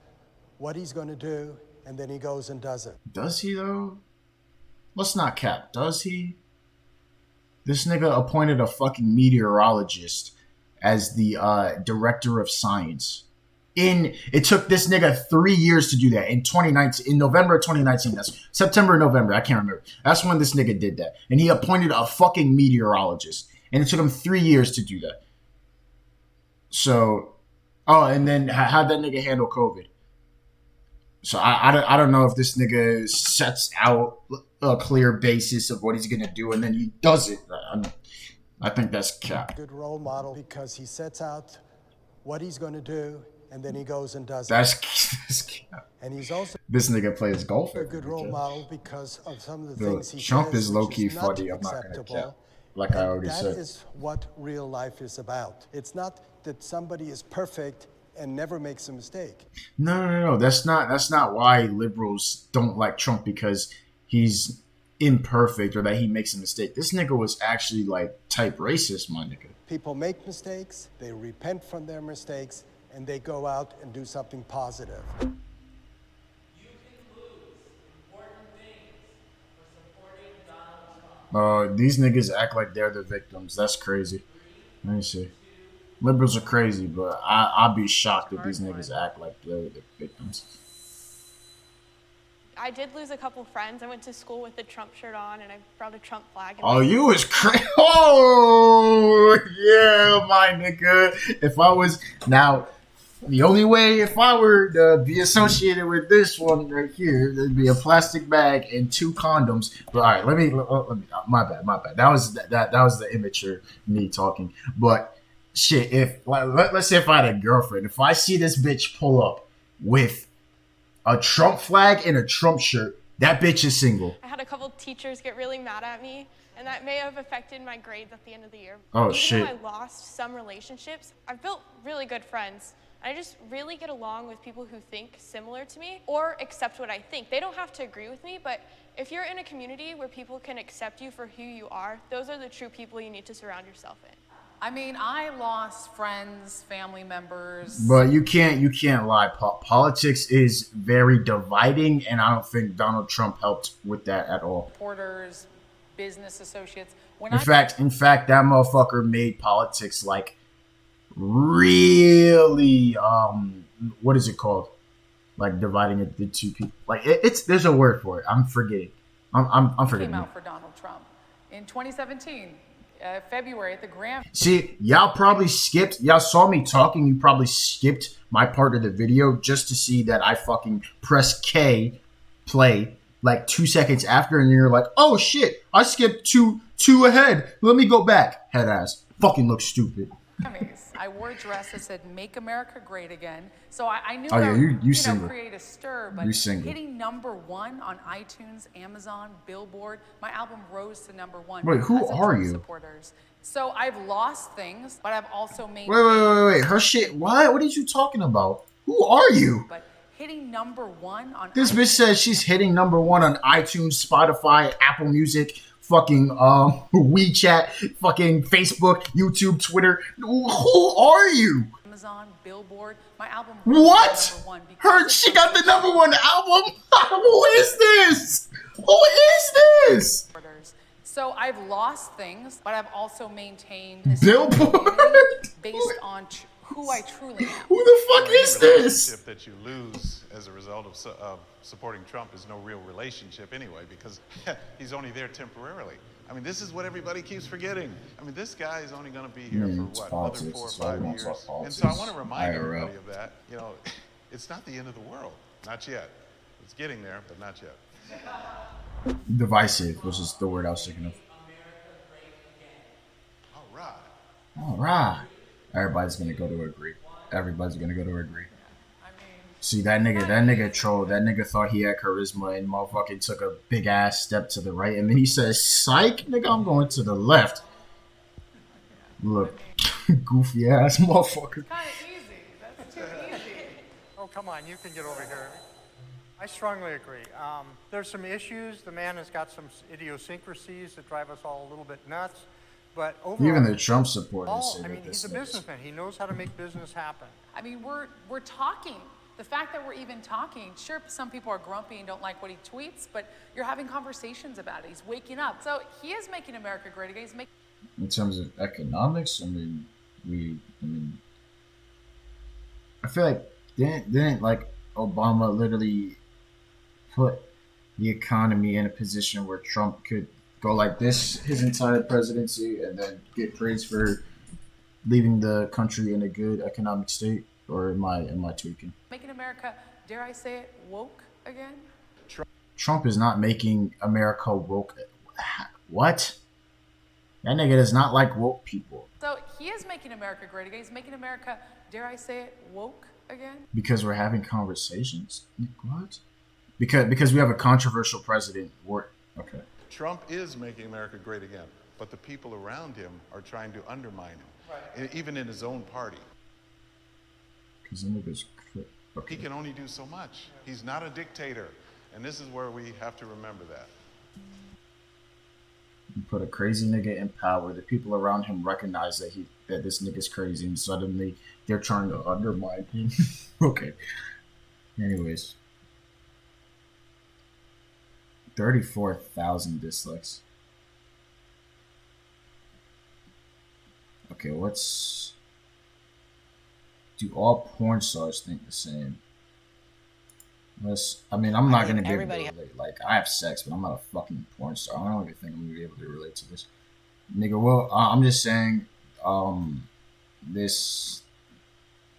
what he's going to do and then he goes and does it. Does he though? Let's not cap. Does he? This nigga appointed a fucking meteorologist as the director of science. It took this nigga 3 years to do that. In 2019, in November of 2019, that's September or November, I can't remember. That's when this nigga did that. And he appointed a fucking meteorologist. And it took him 3 years to do that. So, and then how'd that nigga handle COVID? So I don't know if this nigga sets out a clear basis of what he's gonna do and then he does it. I think that's cap. Good role model because he sets out what he's going to do and then he goes and does that's cap. And he's also this nigga plays golf. A good role model because of some of the things he Trump says, is low key which is funny. not I'm not gonna acceptable. cap. Like I already said. That is what real life is about. It's not that somebody is perfect and never makes a mistake. No. That's not why liberals don't like Trump, because he's imperfect or that he makes a mistake. This nigga was actually like type racist, my nigga. People make mistakes, they repent from their mistakes, and they go out and do something positive. These niggas act like they're the victims. That's crazy. Let me see. Liberals are crazy, but I'd be shocked if these niggas act like they're the victims. I did lose a couple friends. I went to school with the Trump shirt on, and I brought a Trump flag. Oh, you was crazy. Oh, yeah, my nigga. If I was now, the only way if I were to be associated with this one right here, there'd be a plastic bag and 2 condoms. But all right, let me my bad. That was the immature me talking. But shit, if let's say if I had a girlfriend, if I see this bitch pull up with a Trump flag and a Trump shirt, that bitch is single. I had a couple teachers get really mad at me, and that may have affected my grades at the end of the year. Oh, Even though I lost some relationships, I've built really good friends. I just really get along with people who think similar to me or accept what I think. They don't have to agree with me, but if you're in a community where people can accept you for who you are, those are the true people you need to surround yourself in. I mean, I lost friends, family members. But you can't lie. Politics is very dividing, and I don't think Donald Trump helped with that at all. Reporters, business associates. In fact, that motherfucker made politics like really what is it called? Like dividing it into 2 people. Like it's there's a word for it. I'm forgetting. I'm forgetting. Came out for Donald Trump in 2017. February at the Gram. See, y'all probably skipped. Y'all saw me talking. You probably skipped my part of the video just to see that I fucking press K play like 2 seconds after, and you're like, oh shit, I skipped two ahead. Let me go back. Head ass. Fucking look stupid. I wore a dress that said "Make America Great Again," so I knew Oh, yeah, that you would single. create a stir. But You single. hitting #1 on iTunes, Amazon, Billboard, my album rose to #1. Wait, who because of are Trump you? Supporters. So I've lost things, but I've also made. Wait. Her shit. What? What are you talking about? Who are you? But hitting #1 on This bitch says she's hitting #1 on iTunes, Spotify, Apple Music, fucking WeChat, fucking Facebook, YouTube, Twitter. Who are you? Amazon, Billboard, my album. What? She got the #1 album. Who is this? Who is this? So I've lost things, but I've also maintained this Billboard based on who I truly am. Who the fuck is Any this? relationship that you lose as a result of supporting Trump is no real relationship anyway, because he's only there temporarily. I mean, this is what everybody keeps forgetting. I mean, this guy is only going to be here for what, politics, another 4 or that's why 5 we don't years? talk And so I politics. want to remind IRL. everybody of that. You know, it's not the end of the world. Not yet. It's getting there, but not yet. Divisive, which is the word I was thinking of. All right. All right. Everybody's gonna go to agree. Everybody's gonna go to agree. See, that nigga trolled. That nigga thought he had charisma and motherfucking took a big ass step to the right. And then he says, psych, nigga, I'm going to the left. Look, goofy ass motherfucker. Oh, come on, you can get over here. I strongly agree. There's some issues. The man has got some idiosyncrasies that drive us all a little bit nuts. But overall, Even the Trump supporters say I that mean, this he's a businessman. He knows how to make business happen. I mean, we're talking. The fact that we're even talking, sure, some people are grumpy and don't like what he tweets, but you're having conversations about it. He's waking up. So he is making America great again. He's making. In terms of economics, I feel like didn't like Obama literally put the economy in a position where Trump could go like this his entire presidency and then get praised for leaving the country in a good economic state? Or am I tweaking? Making America, dare I say it, woke again? Trump is not making America woke. What? That nigga does not like woke people. So he is making America great again. He's making America, dare I say it, woke again? Because we're having conversations. What? Because we have a controversial president. Okay. Trump is making America great again, but the people around him are trying to undermine him, even in his own party. Because the nigga's He can only do so much. He's not a dictator, and this is where we have to remember that. You put a crazy nigga in power. The people around him recognize that this nigga's crazy, and suddenly they're trying to undermine him. Okay. Anyways, 34,000 dislikes. Okay, do all porn stars think the same? I'm not gonna be able to relate. Like, I have sex, but I'm not a fucking porn star. I don't even think I'm gonna be able to relate to this. Nigga, well, I'm just saying,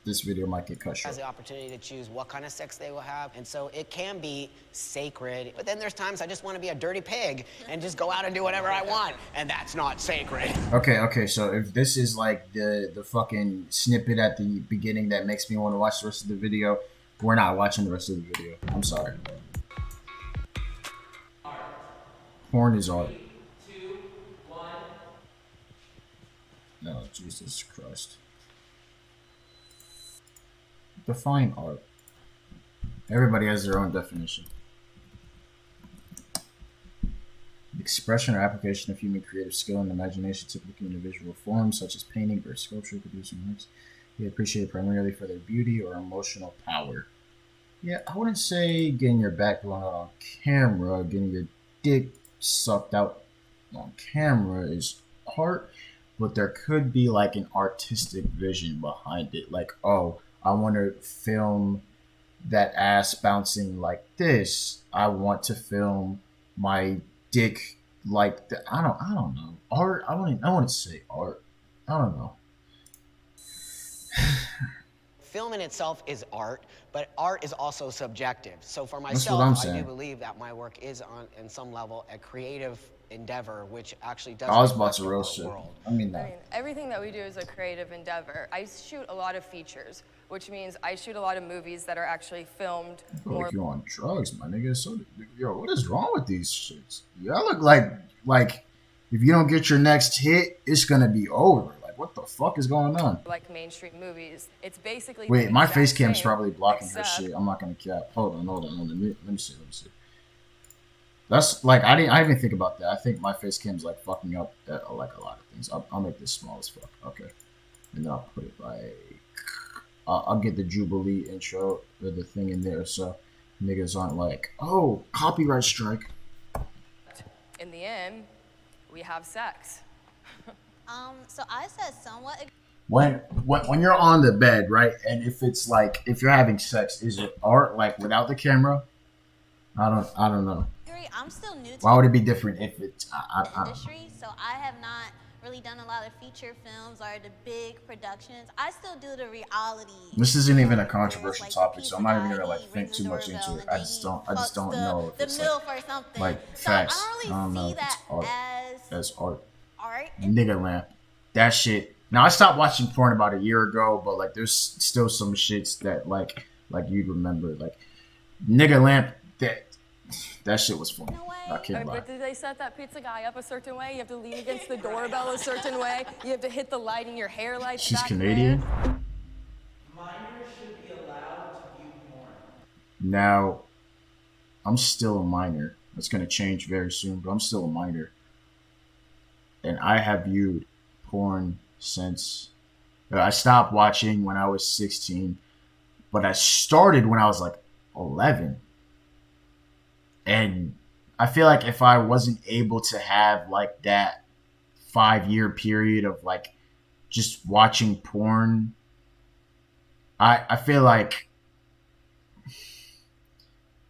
this video might get cut short. Has the opportunity to choose what kind of sex they will have, and so it can be sacred. But then there's times I just want to be a dirty pig and just go out and do whatever I want, and that's not sacred. Okay, so if this is like the fucking snippet at the beginning that makes me want to watch the rest of the video, we're not watching the rest of the video. I'm sorry. Porn is art. 3, 2, 1. No, Jesus Christ. Define art. Everybody has their own definition. Expression or application of human creative skill and imagination, typically in a visual form, such as painting or sculpture, producing works. They appreciate primarily for their beauty or emotional power. Yeah, I wouldn't say getting your back blown out on camera, getting your dick sucked out on camera is art, but there could be like an artistic vision behind it. Like, oh, I want to film that ass bouncing like this. I want to film my dick like I don't know art. I want to say art. I don't know. Film in itself is art, but art is also subjective. So for That's what I'm myself, I do saying. believe that my work is on some level a creative endeavor, which actually does I was about reflect to our real shit. world. I mean that. Everything that we do is a creative endeavor. I shoot a lot of features, which means I shoot a lot of movies that are actually filmed I feel more. like you on drugs, my nigga. So, yo, what is wrong with these shits? Y'all look like if you don't get your next hit, it's gonna be over. Like, what the fuck is going on? Like mainstream movies. It's basically Wait, the my exact face cam's same, probably blocking her except shit. I'm not gonna cap. Hold on. Let me see. That's like I didn't even think about that. I think my face cam's like fucking up like a lot of things. I'll make this small as fuck. Okay, and then I'll put it like I'll get the Jubilee intro or the thing in there so niggas aren't like, oh, copyright strike. in the end, we have sex. So I said somewhat. When you're on the bed, right, and if you're having sex, is it art like without the camera? I don't know. I'm still new to Why would it be different if it's the industry? So I have not really done a lot of feature films or the big productions. I still do the reality. This isn't even a controversial topic, so I'm not even gonna like think too much into it. I just don't know if it's like facts. I don't know if it's art as art. Nigga lamp, that shit. Now I stopped watching porn about a year ago, but like there's still some shits that like you'd remember, like nigga lamp. That shit was funny. I can't lie. But did they set that pizza guy up a certain way? You have to lean against the doorbell a certain way. You have to hit the light in your hair lights. She's Canadian. Minors should be allowed to view porn. Now, I'm still a minor. That's gonna change very soon, but I'm still a minor, and I have viewed porn since I stopped watching when I was 16, but I started when I was like 11. And I feel like if I wasn't able to have like that 5-year period of like just watching porn, I feel like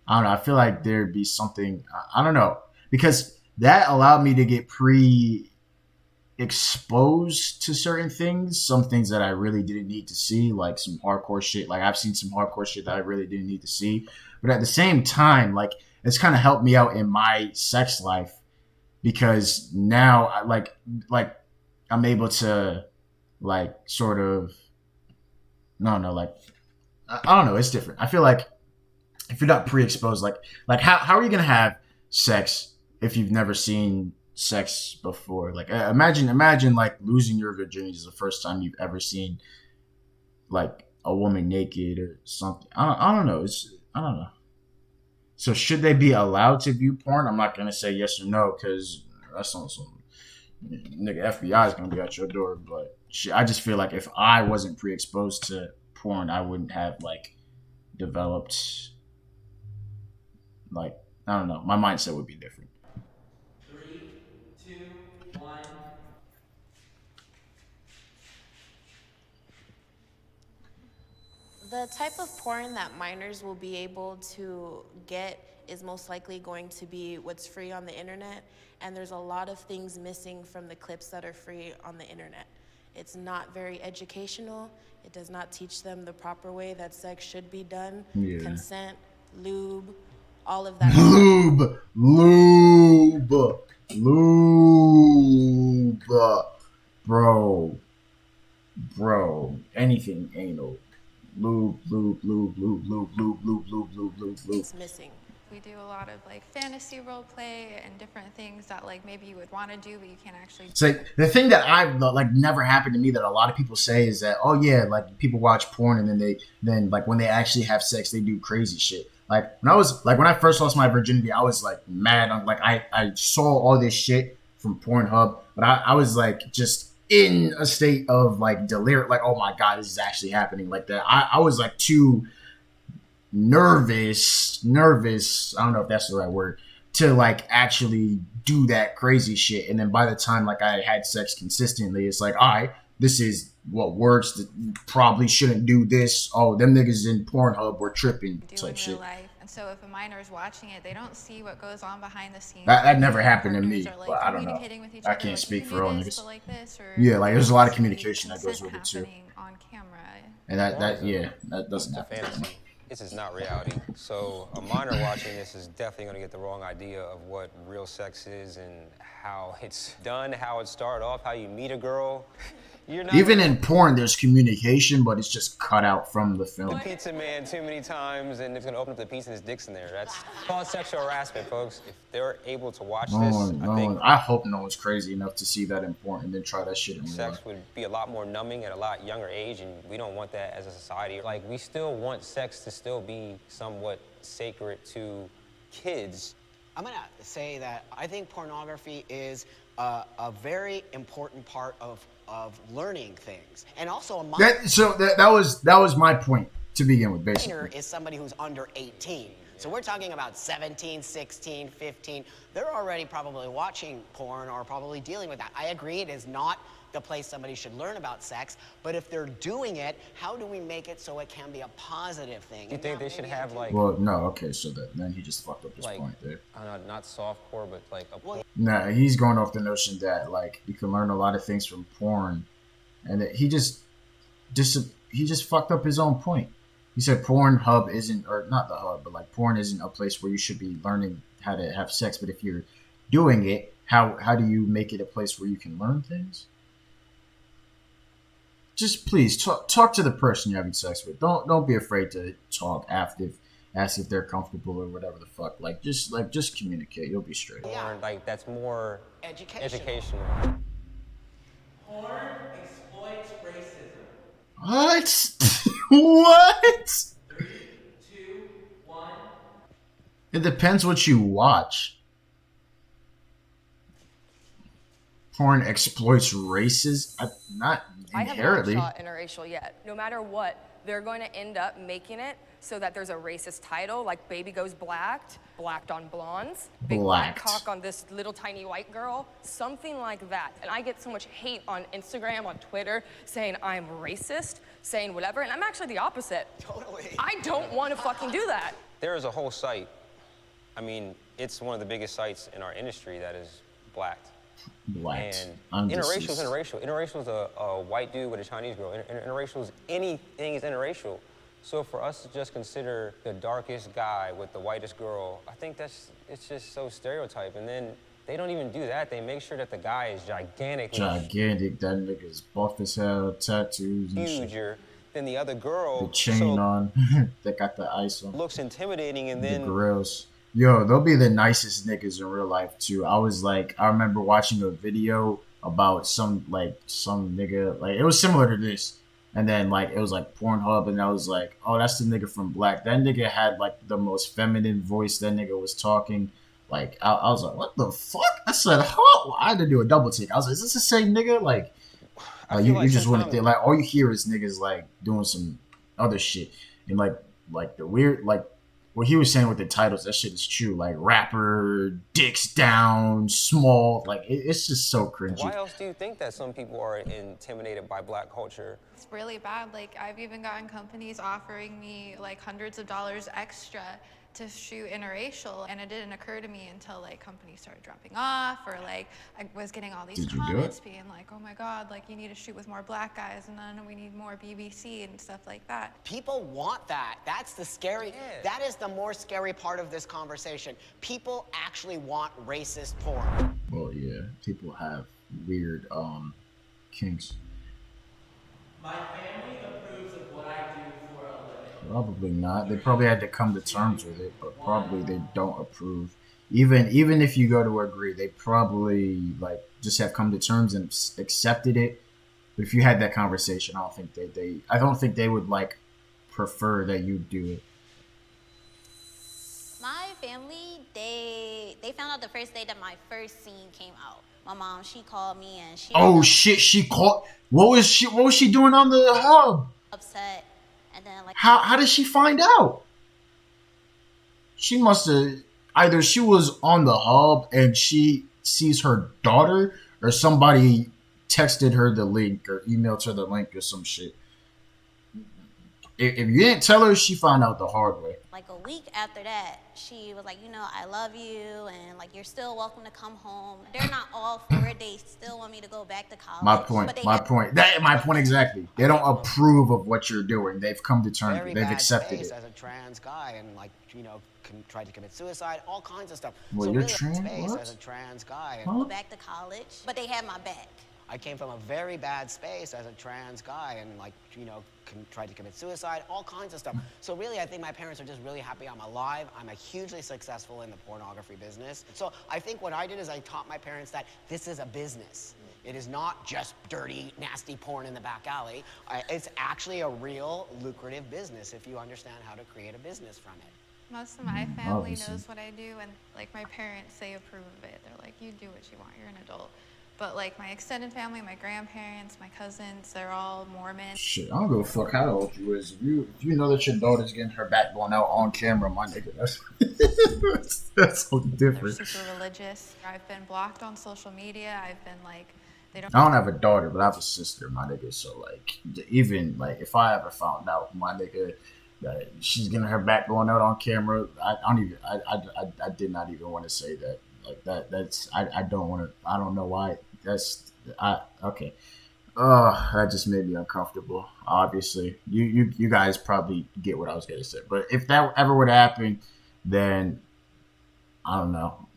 I don't know. I feel like there'd be something I don't know, because that allowed me to get exposed to certain things, some things that I really didn't need to see, like some hardcore shit. Like I've seen some hardcore shit that I really didn't need to see, but at the same time, like it's kind of helped me out in my sex life, because now I like I'm able to like sort of like I don't know, it's different. I feel like if you're not pre-exposed, like how are you gonna have sex if you've never seen sex before? Like imagine like losing your virginity is the first time you've ever seen like a woman naked or something. I don't know. I don't know. So should they be allowed to view porn? I'm not gonna say yes or no, because that's on some nigga FBI is gonna be at your door. But I just feel like if I wasn't pre-exposed to porn, I wouldn't have like developed like I don't know. My mindset would be different. 3, 2, 1. The type of porn that minors will be able to get is most likely going to be what's free on the internet, and there's a lot of things missing from the clips that are free on the internet. It's not very educational. It does not teach them the proper way that sex should be done. Yeah. Consent, lube, all of that. Lube, bro, anything anal. Lube. It's missing. We do a lot of like fantasy role play and different things that like maybe you would want to do, but you can't actually. So the thing that I've like never happened to me that a lot of people say is that, oh yeah, like people watch porn and then like when they actually have sex, they do crazy shit. Like when I first lost my virginity, I was like mad. I'm like I saw all this shit from Pornhub, but I was like just in a state of like delirium, like, oh my God, this is actually happening like that. I was like too nervous, I don't know if that's the right word, to like actually do that crazy shit. And then by the time like I had sex consistently, it's like, all right, this is what works. Probably shouldn't do this. Oh, them niggas in Pornhub were tripping type shit. Life. And And so if a minor is watching it, they don't see what goes on behind the scenes. That never happened to me, Like, but I don't know. with each I other, can't like, speak you for all can do this, niggas. but like this, or Yeah, like there's a lot of see communication that goes consent with it too. happening on camera. And that doesn't happen. Fantasy. This is not reality. So a minor watching this is definitely going to get the wrong idea of what real sex is and how it's done, how it started off, how you meet a girl. You're not Even in porn, there's communication, but it's just cut out from the the film. pizza man too many times, and it's going to open up the pizza and his dick's in there. That's called sexual harassment, folks. If they're able to watch this, I hope no one's crazy enough to see that in porn and then try that shit in real life. sex would be a lot more numbing at a lot younger age, and we don't want that as a society. Like, we still want sex to still be somewhat sacred to kids. I'm gonna say that I think pornography is a very important part of learning things, and also a minor. That was my point to begin with, basically. Is somebody who's under 18. So we're talking about 17, 16, 15. They're already probably watching porn or probably dealing with that. I agree, it is not the place somebody should learn about sex, but if they're doing it, how do we make it so it can be a positive thing? You think they should have, like... Well, no, okay, so then he just fucked up his like, point there. I don't know, not softcore, but like a... Nah, he's going off the notion that like you can learn a lot of things from porn, and that he just fucked up his own point. He said Pornhub isn't, or not the hub, but like porn isn't a place where you should be learning how to have sex. But if you're doing it, how do you make it a place where you can learn things? Just please talk to the person you're having sex with. Don't be afraid to talk after, ask if they're comfortable or whatever the fuck. Just communicate. You'll be straight. Yeah. Like, that's more educational. Porn exploits racism. What? What? 3, 2, 1. It depends what you watch. Porn exploits races? Not inherently. I have not shot interracial yet. No matter what, they're going to end up making it so that there's a racist title, like Baby Goes Blacked, Blacked on Blondes, Big Black Cock on this little tiny white girl, something like that. And I get so much hate on Instagram, on Twitter, saying I'm racist, saying whatever, and I'm actually the opposite. Totally. I don't want to fucking do that. There is a whole site. I mean, it's one of the biggest sites in our industry that is blacked. And interracial is interracial. Interracial is a white dude with a Chinese girl. Interracial is anything is interracial. So for us to just consider the darkest guy with the whitest girl, I think it's just so stereotyped. And then they don't even do that. They make sure that the guy is gigantic. Gigantic. That nigga's buff as hell, tattoos and huger than the other girl. The chain on. They got the ice on. Looks intimidating, and then the grills. Yo, they'll be the nicest niggas in real life too. I remember watching a video about some nigga, like it was similar to this. And then like it was like Pornhub, and I was like, oh, that's the nigga from Black. That nigga had like the most feminine voice. That nigga was talking. Like I was like, what the fuck? I said, huh? I had to do a double take. I was like, is this the same nigga? Like you just wouldn't think, like all you hear is niggas like doing some other shit. And like the weird, like what he was saying with the titles, that shit is true. Like rapper, dicks down, small. Like it's just so cringy. Why else do you think that some people are intimidated by Black culture? It's really bad. Like, I've even gotten companies offering me like hundreds of dollars extra to shoot interracial, and it didn't occur to me until like companies started dropping off, or like I was getting all these comments being like, oh my god, like you need to shoot with more Black guys, and then we need more BBC and stuff like that. People want that. That's the scary, that is the more scary part of this conversation. People actually want racist porn. Well, yeah, people have weird kinks. My family approves of what I do for a living. Probably not. They probably had to come to terms with it, but probably they don't approve. Even if you go to agree, they probably like just have come to terms and accepted it. But if you had that conversation, I don't think they would like prefer that you do it. My family, they found out the first day that my first scene came out. My mom, she called me and she shit, she called. What was she doing on the hub? Upset. And then like how did she find out? She must have either she was on the hub and she sees her daughter, or somebody texted her the link or emailed her the link or some shit. if you didn't tell her, she found out the hard way. Like a week after that, she was like, you know, I love you, and like you're still welcome to come home. They're not all for it. They still want me to go back to college. My point exactly. They don't approve of what you're doing. They've come to terms. Very They've bad accepted space it. as a trans guy, and like, you know, tried to commit suicide, all kinds of stuff. Well, so you're really trans? space What? as a trans guy. Huh? Go back to college, but they had my back. I came from a very bad space as a trans guy, and like, you know, tried to commit suicide, all kinds of stuff. So really, I think my parents are just really happy I'm alive. I'm a hugely successful in the pornography business. So I think what I did is I taught my parents that this is a business. It is not just dirty, nasty porn in the back alley. It's actually a real lucrative business if you understand how to create a business from it. Most of my family knows what I do, and like my parents, they approve of it. They're like, you do what you want, you're an adult. But like my extended family, my grandparents, my cousins, they're all Mormon. Shit, I don't give a fuck how old you is. If you know that your daughter's getting her back blown out on camera, my nigga, that's so different. They're super religious. I've been blocked on social media. I've been like, they don't. I don't have a daughter, but I have a sister, my nigga. So like, even like, if I ever found out, my nigga, that she's getting her back blown out on camera, I did not even want to say that. Like I don't want to. I don't know why. Okay. That just made me uncomfortable. Obviously, you guys probably get what I was gonna say. But if that ever would happen, then I don't know.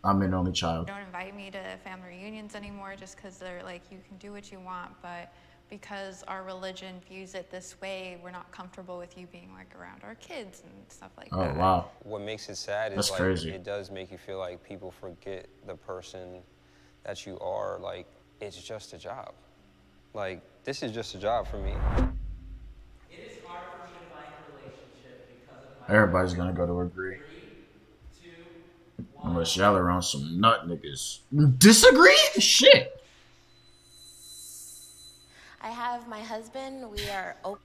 I'm an only child. They don't invite me to family reunions anymore just because they're like, you can do what you want, but because our religion views it this way, we're not comfortable with you being like around our kids and stuff like that. Oh wow. What makes it sad is That's like crazy. it does make you feel like people forget the person that you are. Like it's just a job. Like this is just a job for me. It is hard for me to find a relationship because of my Everybody's gonna go to agree. 3, 2, 1. Unless y'all around some nut niggas. Disagree? Shit. I have my husband. We are open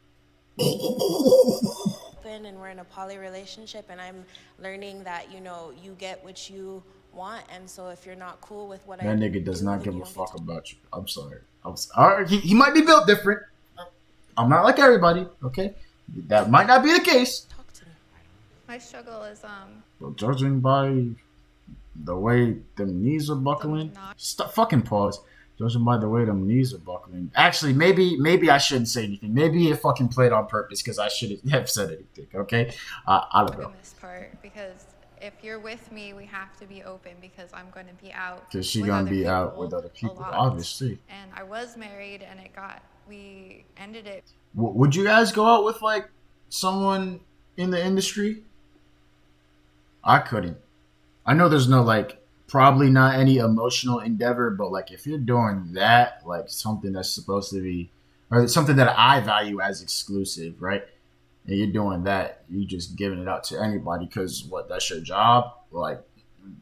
and we're in a poly relationship, and I'm learning that, you know, you get what you want, and so if you're not cool with what That nigga does not give a fuck about you. I'm sorry. He might be built different. I'm not like everybody, okay? That might not be the case. My struggle is But judging by the way them knees are buckling, stop fucking pause. Judging by the way them knees are buckling. Actually, maybe I shouldn't say anything. Maybe it fucking played on purpose because I shouldn't have said anything. Okay, I don't know. this part because if you're with me, we have to be open because I'm going to be out. Because she with gonna other be people out with other people, a lot. obviously. And I was married, and we ended it. Would you guys go out with like someone in the industry? I couldn't. I know there's no like. Probably not any emotional endeavor, but like if you're doing that, like something that's supposed to be, or something that I value as exclusive, right? And you're doing that, you just giving it out to anybody because what? That's your job. Like,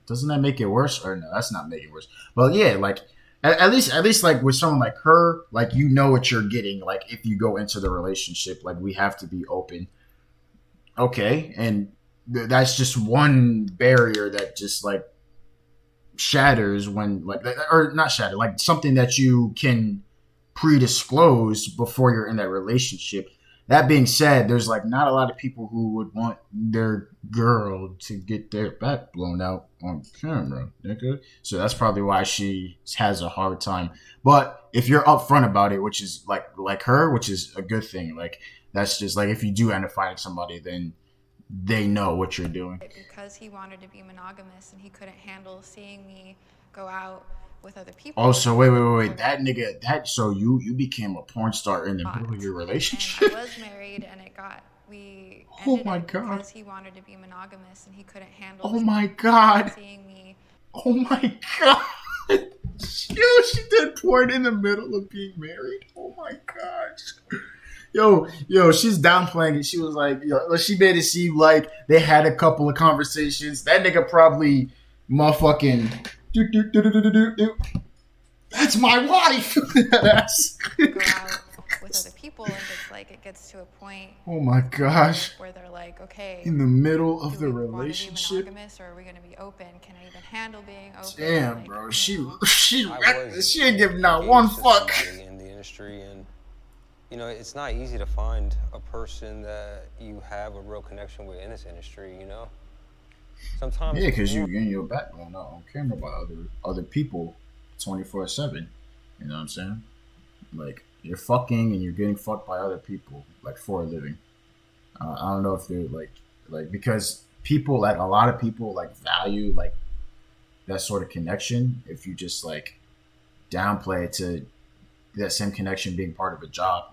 doesn't that make it worse? Or no, that's not making it worse. Well, yeah, like at least like with someone like her, like you know what you're getting. Like if you go into the relationship, like we have to be open. Okay, and that's just one barrier that just like. Shatters when like, or not shatter, like something that you can predisclose before you're in that relationship. That being said, there's like not a lot of people who would want their girl to get their back blown out on camera, nigga. So that's probably why she has a hard time. But if you're upfront about it, which is like her, which is a good thing, like that's just like if you do end up finding somebody, then they know what you're doing. Because he wanted to be monogamous and he couldn't handle seeing me go out with other people. Oh, so wait. That nigga, so you became a porn star in the middle of your relationship? And I was married and we oh ended my it God. because he wanted to be monogamous and he couldn't handle Oh my God. seeing me. Oh my God. Yo, she did porn in the middle of being married. Oh my gosh. Yo, she's downplaying it. She was like, she made it seem like they had a couple of conversations. That nigga probably motherfucking that's my wife. That's go out with other people, and it's like it gets to a point. Oh my gosh. Where they're like, okay, in the middle of the do we relationship. want to be monogamous, or are we going to be open? Can I even handle being open? Damn, like, bro. She I was ain't giving not one engaged to fuck. somebody in the industry, and you know, it's not easy to find a person that you have a real connection with in this industry, you know? Sometimes. Yeah, because you're in your background on camera by other people 24/7. You know what I'm saying? Like, you're fucking and you're getting fucked by other people, like, for a living. I don't know if they're, like, because people, like, a lot of people, like, value, like, that sort of connection. If you just, like, downplay it to that same connection being part of a job,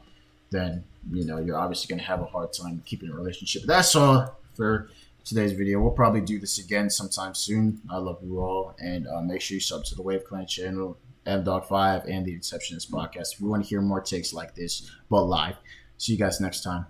then, you know, you're obviously going to have a hard time keeping a relationship. That's all for today's video. We'll probably do this again sometime soon. I love you all, and make sure you sub to the Wave Clan channel, Mdog5, and the Exceptionist podcast if you want to hear more takes like this, but live. See you guys next time.